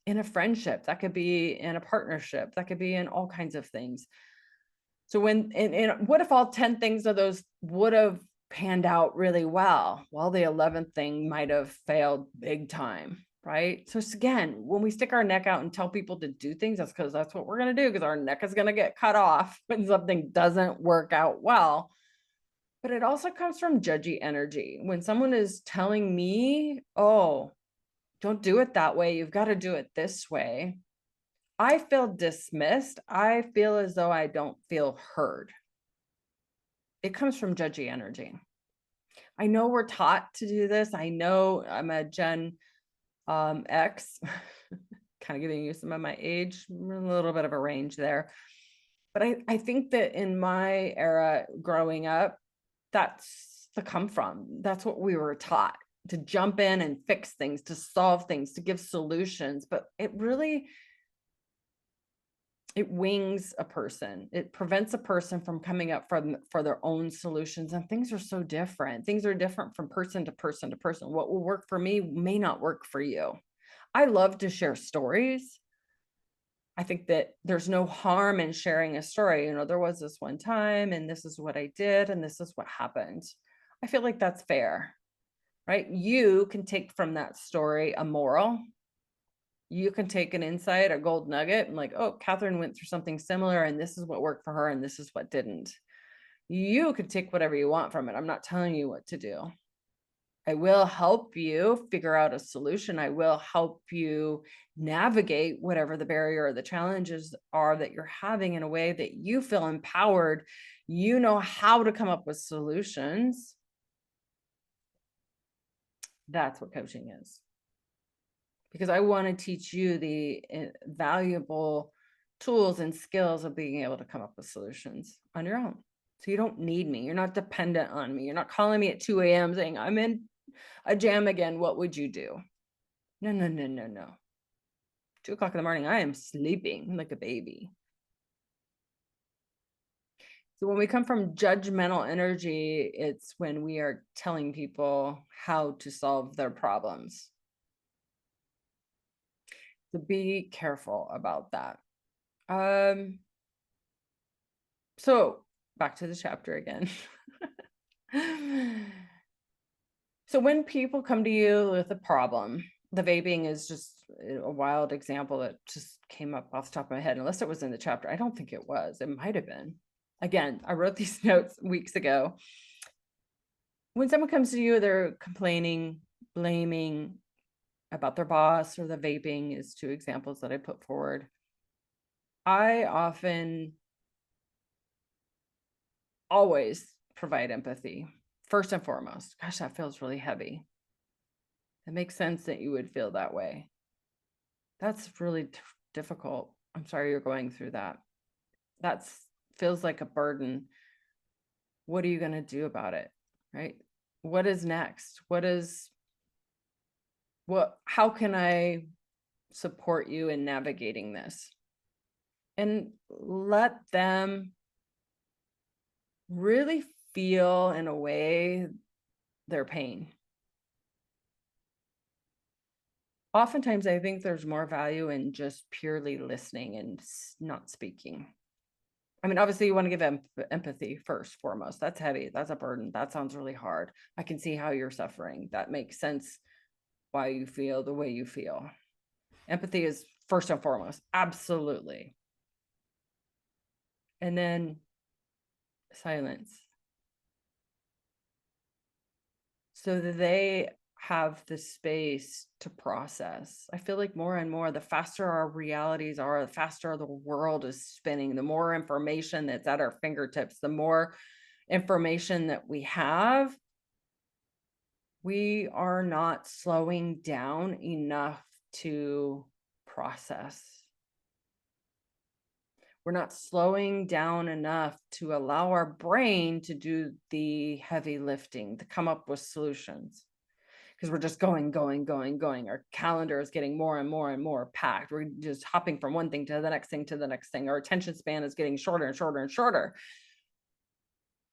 in a friendship. That could be in a partnership. That could be in all kinds of things. So and what if all 10 things of those would have panned out really well? Well, the 11th thing might have failed big time, right? So again, when we stick our neck out and tell people to do things, that's because that's what we're going to do, because our neck is going to get cut off when something doesn't work out well. But it also comes from judgy energy. When someone is telling me, oh, don't do it that way, you've got to do it this way, I feel dismissed. I feel as though I don't feel heard. It comes from judgy energy. I know we're taught to do this. I know I'm a Gen X, kind of giving you some of my age, a little bit of a range there. But I think that in my era growing up, that's the come from. That's what we were taught, to jump in and fix things, to solve things, to give solutions. But it wings a person. It prevents a person from coming up for their own solutions. And things are so different. Things are different from person to person to person. What will work for me may not work for you. I love to share stories. I think that there's no harm in sharing a story. There was this one time and this is what I did and this is what happened. I feel like that's fair, right? You can take from that story a moral. You can take an insight, a gold nugget, and like, oh, Catherine went through something similar and this is what worked for her and this is what didn't. You can take whatever you want from it. I'm not telling you what to do. I will help you figure out a solution. I will help you navigate whatever the barrier or the challenges are that you're having in a way that you feel empowered. You know how to come up with solutions. That's what coaching is. Because I want to teach you the valuable tools and skills of being able to come up with solutions on your own. So you don't need me. You're not dependent on me. You're not calling me at 2 a.m. saying, I'm in a jam again. What would you do? No, no, no, no, no. 2 o'clock in the morning, I am sleeping like a baby. So when we come from judgmental energy, it's when we are telling people how to solve their problems. So be careful about that. So back to the chapter again. So when people come to you with a problem, the vaping is just a wild example that just came up off the top of my head, unless it was in the chapter. I don't think it was. It might have been. Again, I wrote these notes weeks ago. When someone comes to you, they're complaining, blaming about their boss, or the vaping is 2 examples that I put forward. I often always provide empathy. First and foremost. Gosh, that feels really heavy. It makes sense that you would feel that way. That's really difficult. I'm sorry you're going through that. That feels like a burden. What are you going to do about it? Right? What is next? How can I support you in navigating this? And let them really feel, in a way, their pain. Oftentimes, I think there's more value in just purely listening and not speaking. I mean, obviously, you want to give empathy first, foremost. That's heavy. That's a burden. That sounds really hard. I can see how you're suffering. That makes sense why you feel the way you feel. Empathy is first and foremost. Absolutely. And then silence. So that they have the space to process. I feel like more and more, the faster our realities are, the faster the world is spinning, the more information that's at our fingertips, the more information that we have, we are not slowing down enough to process. We're not slowing down enough to allow our brain to do the heavy lifting, to come up with solutions. Because we're just going. Our calendar is getting more and more and more packed. We're just hopping from one thing to the next thing to the next thing. Our attention span is getting shorter and shorter and shorter.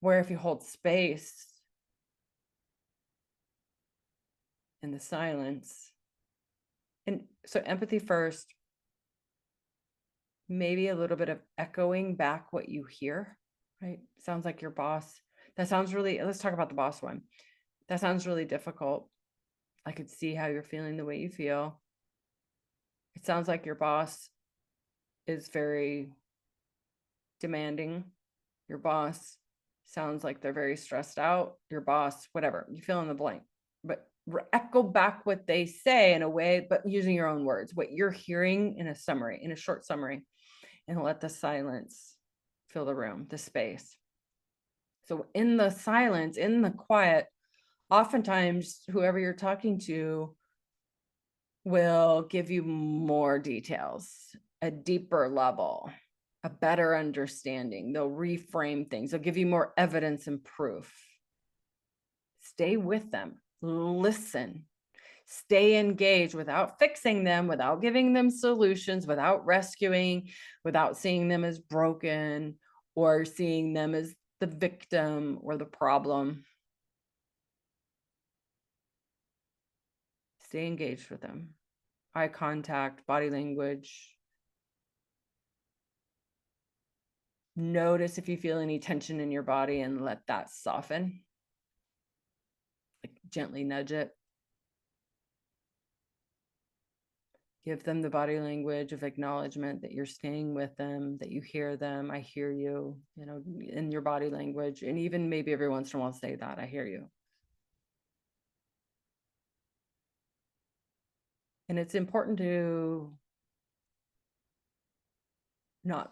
Where if you hold space in the silence, and so empathy first, maybe a little bit of echoing back what you hear, right? Sounds like your boss. That sounds really, let's talk about the boss one. That sounds really difficult. I could see how you're feeling the way you feel. It sounds like your boss is very demanding. Your boss sounds like they're very stressed out. Your boss, whatever, you fill in the blank. But echo back what they say in a way, but using your own words, what you're hearing in a summary, in a short summary, and let the silence fill the room, the space. So in the silence, in the quiet, oftentimes whoever you're talking to will give you more details, a deeper level, a better understanding. They'll reframe things. They'll give you more evidence and proof. Stay with them. Listen. Stay engaged without fixing them, without giving them solutions, without rescuing, without seeing them as broken or seeing them as the victim or the problem. Stay engaged with them. Eye contact, body language. Notice if you feel any tension in your body and let that soften. Like gently nudge it. Give them the body language of acknowledgement that you're staying with them, that you hear them. I hear you, in your body language. And even maybe every once in a while say that, I hear you. And it's important to not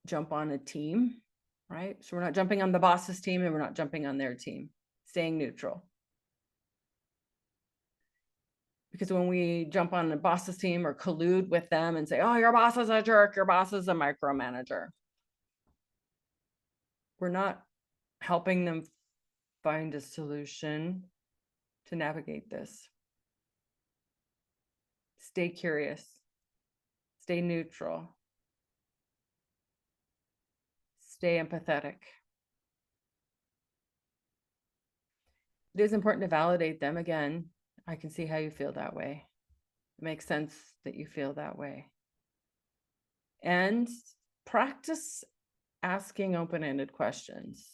jump on a team, right? So we're not jumping on the boss's team and we're not jumping on their team, staying neutral. Because when we jump on the boss's team or collude with them and say, oh, your boss is a jerk, your boss is a micromanager, we're not helping them find a solution to navigate this. Stay curious, stay neutral, stay empathetic. It is important to validate them. Again, I can see how you feel that way. It makes sense that you feel that way. And practice asking open-ended questions.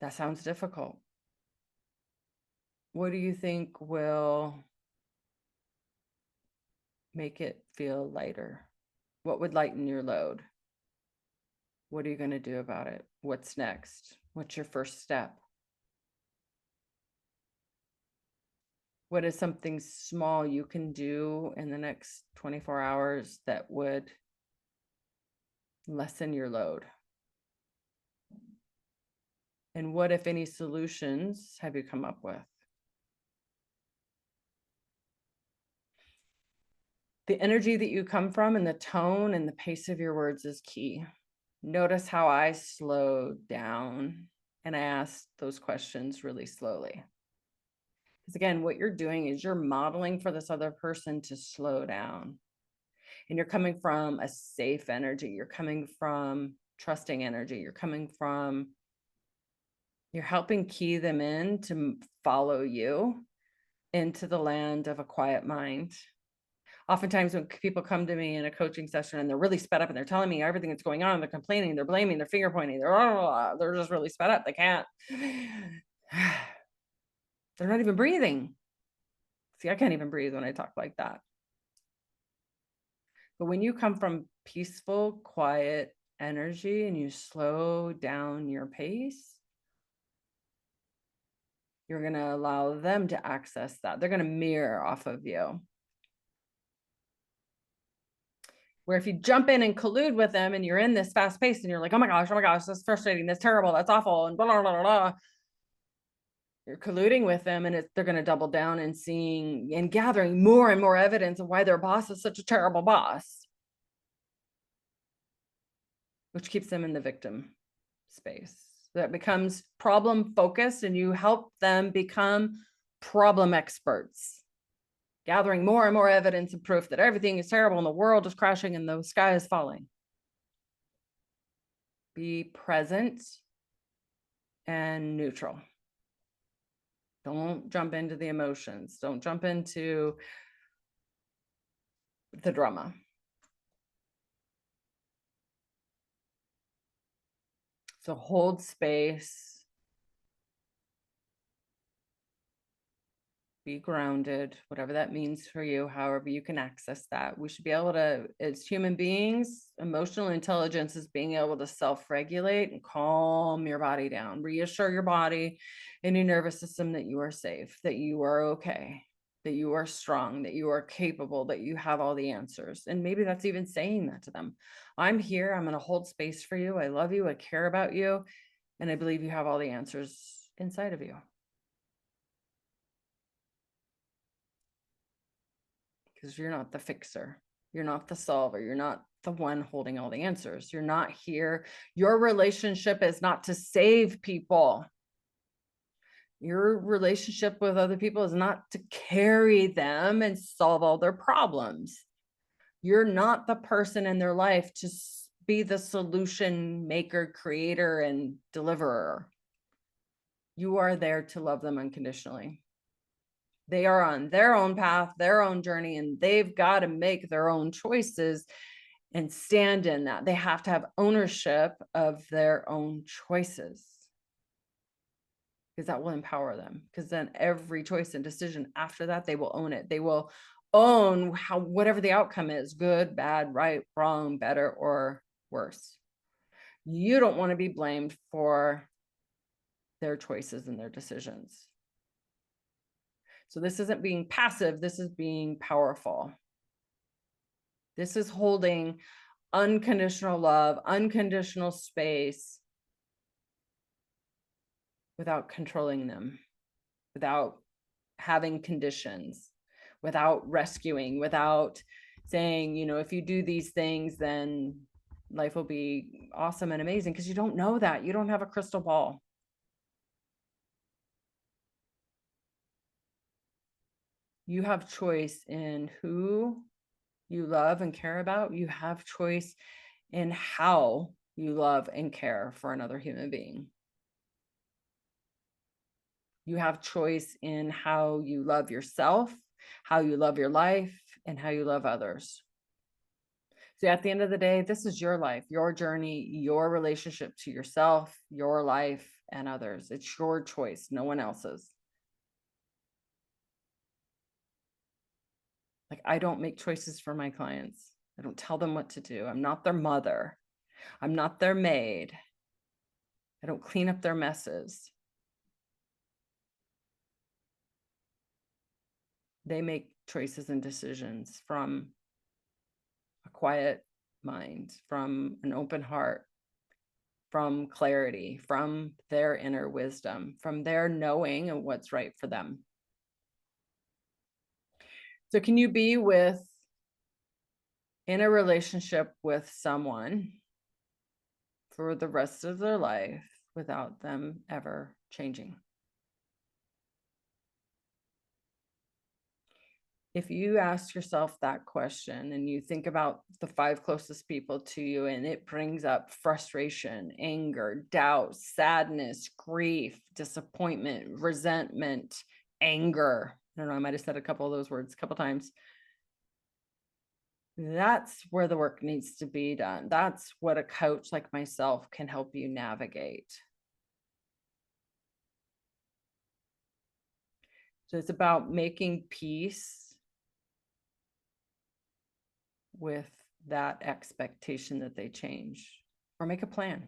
That sounds difficult. What do you think will make it feel lighter? What would lighten your load? What are you going to do about it? What's next? What's your first step? What is something small you can do in the next 24 hours that would lessen your load? And what, if any, solutions have you come up with? The energy that you come from and the tone and the pace of your words is key. Notice how I slowed down and I asked those questions really slowly. Because again, what you're doing is you're modeling for this other person to slow down. And you're coming from a safe energy. You're coming from trusting energy. You're helping key them in to follow you into the land of a quiet mind. Oftentimes when people come to me in a coaching session and they're really sped up and they're telling me everything that's going on, they're complaining, they're blaming, they're finger pointing, they're just really sped up. They can't. They're not even breathing. See, I can't even breathe when I talk like that. But when you come from peaceful, quiet energy and you slow down your pace, you're going to allow them to access that. They're going to mirror off of you. Where if you jump in and collude with them and you're in this fast pace and you're like, oh my gosh, that's frustrating, that's terrible, that's awful, and blah, blah, blah, blah. You're colluding with them and they're going to double down and seeing and gathering more and more evidence of why their boss is such a terrible boss, which keeps them in the victim space. That becomes problem focused and you help them become problem experts, gathering more and more evidence and proof that everything is terrible and the world is crashing and the sky is falling. Be present and neutral. Don't jump into the emotions. Don't jump into the drama. So hold space. Be grounded, whatever that means for you, however you can access that. We should be able to, as human beings, emotional intelligence is being able to self-regulate and calm your body down, reassure your body and your nervous system that you are safe, that you are okay, that you are strong, that you are capable, that you have all the answers. And maybe that's even saying that to them. I'm here. I'm going to hold space for you. I love you. I care about you. And I believe you have all the answers inside of you. Because you're not the fixer. You're not the solver. You're not the one holding all the answers. You're not here. Your relationship is not to save people. Your relationship with other people is not to carry them and solve all their problems. You're not the person in their life to be the solution maker, creator, and deliverer. You are there to love them unconditionally. They are on their own path, their own journey, and they've got to make their own choices and stand in that. They have to have ownership of their own choices, because that will empower them. Because then every choice and decision after that, they will own it. They will own whatever the outcome is, good, bad, right, wrong, better, or worse. You don't want to be blamed for their choices and their decisions. So this isn't being passive. This is being powerful. This is holding unconditional love, unconditional space without controlling them, without having conditions, without rescuing, without saying, you know, if you do these things, then life will be awesome and amazing, because you don't know that. You don't have a crystal ball. You have choice in who you love and care about. You have choice in how you love and care for another human being. You have choice in how you love yourself, how you love your life, and how you love others. So at the end of the day, this is your life, your journey, your relationship to yourself, your life, and others. It's your choice, no one else's. Like, I don't make choices for my clients. I don't tell them what to do. I'm not their mother. I'm not their maid. I don't clean up their messes. They make choices and decisions from a quiet mind, from an open heart, from clarity, from their inner wisdom, from their knowing of what's right for them. So can you be in a relationship with someone for the rest of their life without them ever changing? If you ask yourself that question and you think about the 5 closest people to you, and it brings up frustration, anger, doubt, sadness, grief, disappointment, resentment, anger. I don't know, I might have said a couple of those words a couple times. That's where the work needs to be done. That's what a coach like myself can help you navigate. So it's about making peace with that expectation that they change, or make a plan.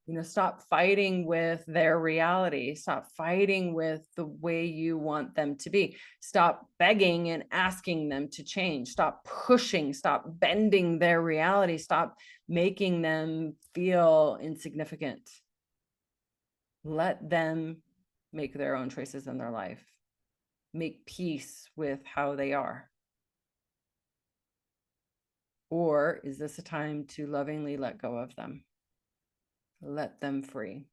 You know, stop fighting with their reality. Stop fighting with the way you want them to be. Stop begging and asking them to change. Stop pushing, stop bending their reality. Stop making them feel insignificant. Let them make their own choices in their life. Make peace with how they are. Or is this a time to lovingly let go of them? Let them free.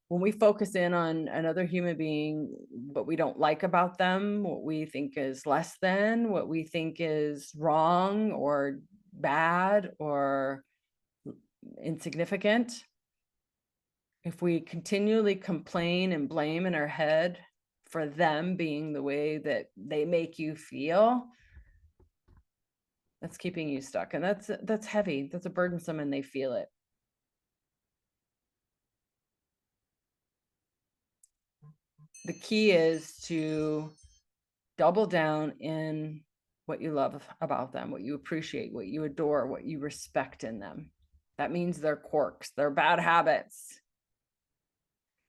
When we focus in on another human being, what we don't like about them, what we think is less than, what we think is wrong or bad or insignificant, if we continually complain and blame in our head for them being the way that they make you feel, that's keeping you stuck. And that's heavy. That's a burdensome, and they feel it. The key is to double down in what you love about them, what you appreciate, what you adore, what you respect in them. That means their quirks, their bad habits,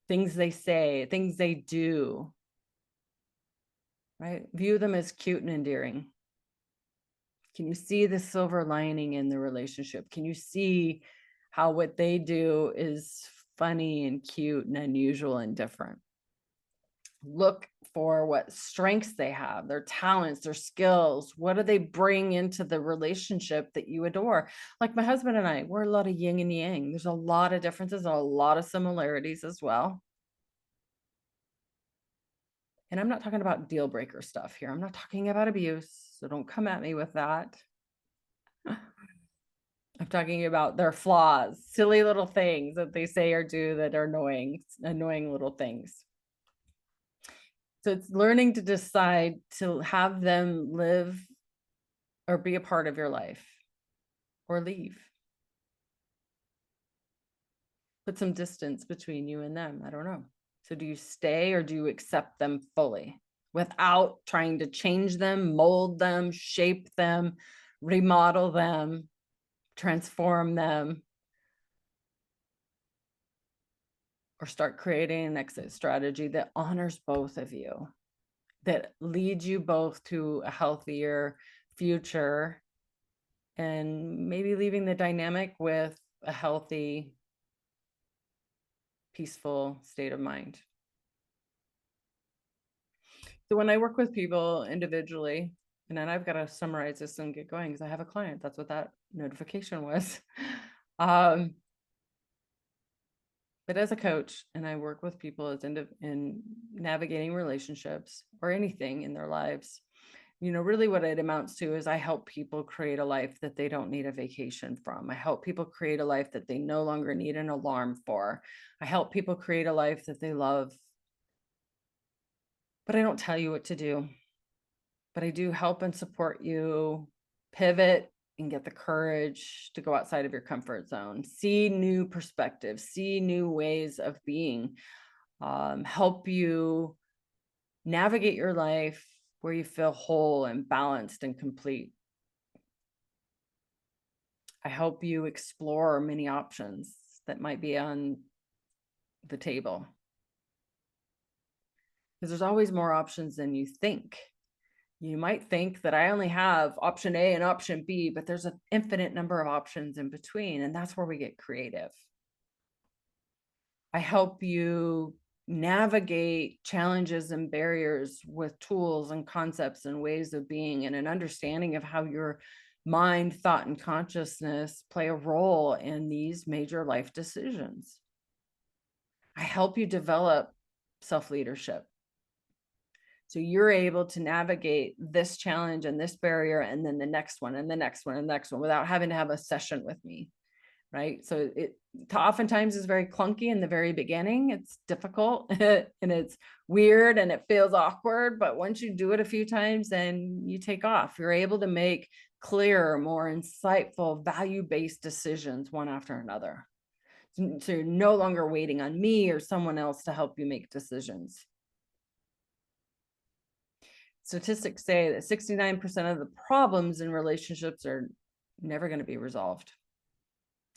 things they say, things they do, right? View them as cute and endearing. Can you see the silver lining in the relationship? Can you see how what they do is funny and cute and unusual and different? Look for what strengths they have, their talents, their skills. What do they bring into the relationship that you adore? Like my husband and I, we're a lot of yin and yang. There's a lot of differences and a lot of similarities as well. And I'm not talking about deal breaker stuff here. I'm not talking about abuse, so don't come at me with that. I'm talking about their flaws, silly little things that they say or do that are annoying little things. So it's learning to decide to have them live or be a part of your life or leave. Put some distance between you and them. I don't know. So do you stay or do you accept them fully without trying to change them, mold them, shape them, remodel them, transform them, or start creating an exit strategy that honors both of you, that leads you both to a healthier future, and maybe leaving the dynamic with a healthy, peaceful state of mind. So when I work with people individually, and then I've got to summarize this and get going because I have a client. That's what that notification was. But as a coach, and I work with people as in navigating relationships or anything in their lives, really what it amounts to is I help people create a life that they don't need a vacation from. I help people create a life that they no longer need an alarm for. I help people create a life that they love. But I don't tell you what to do. But I do help and support you pivot and get the courage to go outside of your comfort zone, see new perspectives, see new ways of being, help you navigate your life where you feel whole and balanced and complete. I help you explore many options that might be on the table. Because there's always more options than you think. You might think that I only have option A and option B, but there's an infinite number of options in between, and that's where we get creative. I help you navigate challenges and barriers with tools and concepts and ways of being and an understanding of how your mind, thought, and consciousness play a role in these major life decisions. I help you develop self-leadership. So you're able to navigate this challenge and this barrier, and then the next one and the next one and the next one without having to have a session with me, right? So it oftentimes is very clunky in the very beginning. It's difficult and it's weird and it feels awkward, but once you do it a few times, then you take off. You're able to make clearer, more insightful, value-based decisions one after another. So you're no longer waiting on me or someone else to help you make decisions. Statistics say that 69% of the problems in relationships are never going to be resolved.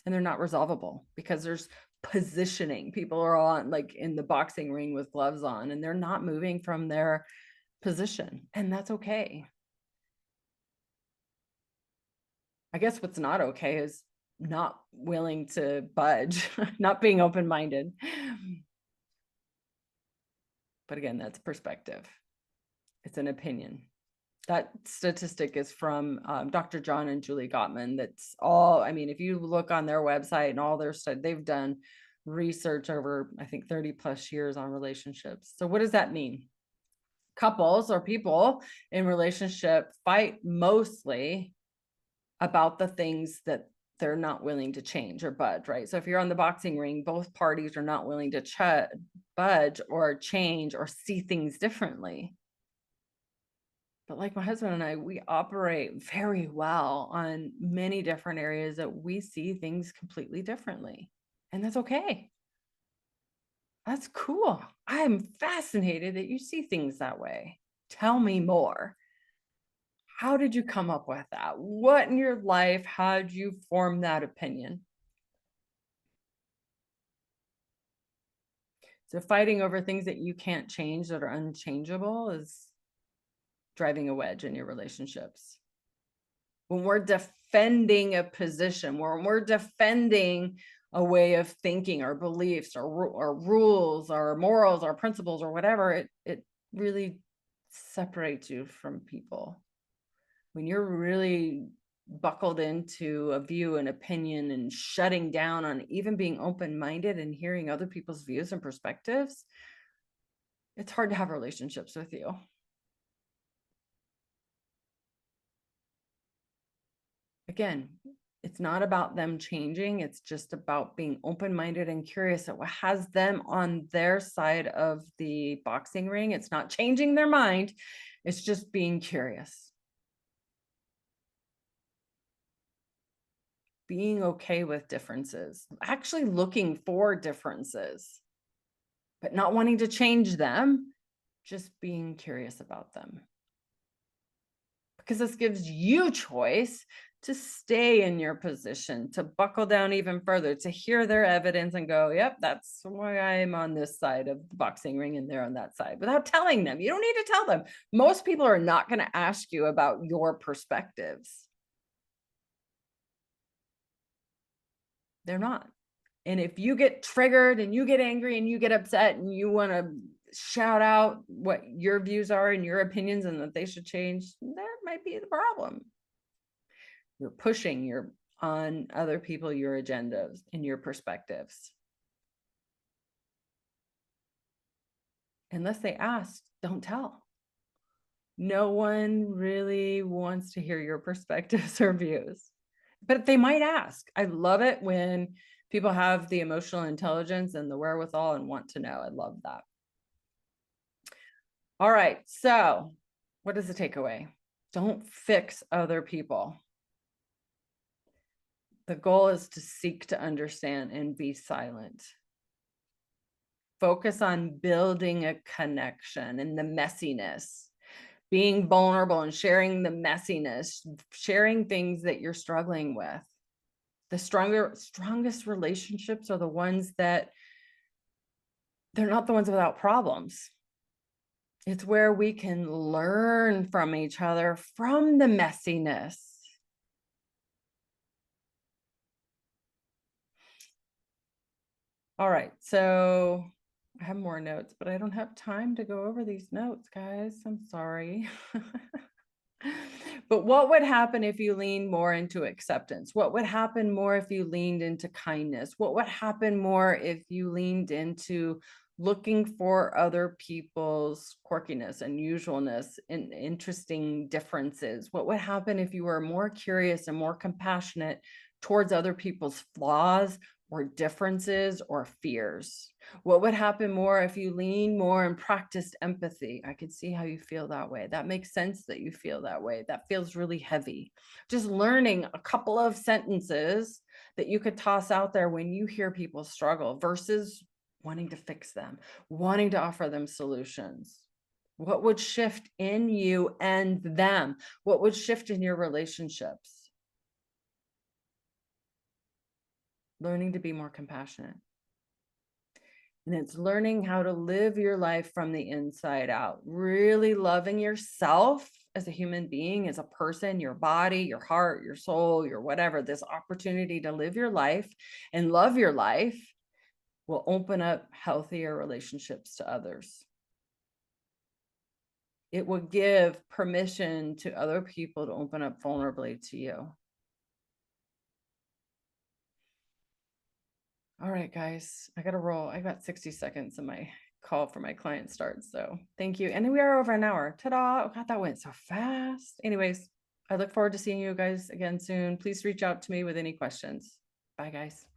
And they're not resolvable because there's positioning. People are on like in the boxing ring with gloves on, and they're not moving from their position. And that's okay. I guess what's not okay is not willing to budge, not being open-minded. But again, that's perspective. It's an opinion. That statistic is from Dr. John and Julie Gottman. That's all, I mean, if you look on their website and all their stuff, they've done research over, I think, 30 plus years on relationships. So what does that mean? Couples or people in relationship fight mostly about the things that they're not willing to change or budge, right? So if you're on the boxing ring, both parties are not willing to budge or change or see things differently. But like my husband and I, we operate very well on many different areas that we see things completely differently. And that's okay. That's cool. I'm fascinated that you see things that way. Tell me more. How did you come up with that? What in your life had you form that opinion? So fighting over things that you can't change, that are unchangeable, is driving a wedge in your relationships. When we're defending a position, when we're defending a way of thinking, our beliefs, our rules, our morals, our principles, or whatever, it really separates you from people. When you're really buckled into a view, an opinion, and shutting down on even being open-minded and hearing other people's views and perspectives, it's hard to have relationships with you. Again, it's not about them changing. It's just about being open-minded and curious at what has them on their side of the boxing ring. It's not changing their mind. It's just being curious. Being okay with differences, actually looking for differences, but not wanting to change them, just being curious about them. Because this gives you choice to stay in your position, to buckle down even further, to hear their evidence and go, yep, that's why I'm on this side of the boxing ring and they're on that side, without telling them. You don't need to tell them. Most people are not going to ask you about your perspectives. They're not. And if you get triggered and you get angry and you get upset and you want to shout out what your views are and your opinions and that they should change, that might be the problem. You're pushing on other people your agendas and your perspectives. Unless they ask, don't tell. No one really wants to hear your perspectives or views, but they might ask. I love it when people have the emotional intelligence and the wherewithal and want to know. I love that. All right. So what is the takeaway? Don't fix other people. The goal is to seek to understand and be silent. Focus on building a connection and the messiness, being vulnerable and sharing the messiness, sharing things that you're struggling with. The strongest relationships are the ones that they're not the ones without problems. It's where we can learn from each other, from the messiness. All right, so I have more notes, but I don't have time to go over these notes, guys. I'm sorry. But what would happen if you leaned more into acceptance? What would happen more if you leaned into kindness? What would happen more if you leaned into looking for other people's quirkiness, unusualness, and interesting differences? What would happen if you were more curious and more compassionate towards other people's flaws or differences or fears? What would happen more if you lean more and practiced empathy? I could see how you feel that way. That makes sense that you feel that way. That feels really heavy. Just learning a couple of sentences that you could toss out there when you hear people struggle versus wanting to fix them, wanting to offer them solutions. What would shift in you and them? What would shift in your relationships? Learning to be more compassionate. And it's learning how to live your life from the inside out, really loving yourself as a human being, as a person, your body, your heart, your soul, your whatever. This opportunity to live your life and love your life will open up healthier relationships to others. It will give permission to other people to open up vulnerably to you. All right, guys, I got to roll. I got 60 seconds and my call for my client starts. So thank you. And we are over an hour. Ta-da. Oh, God, that went so fast. Anyways, I look forward to seeing you guys again soon. Please reach out to me with any questions. Bye, guys.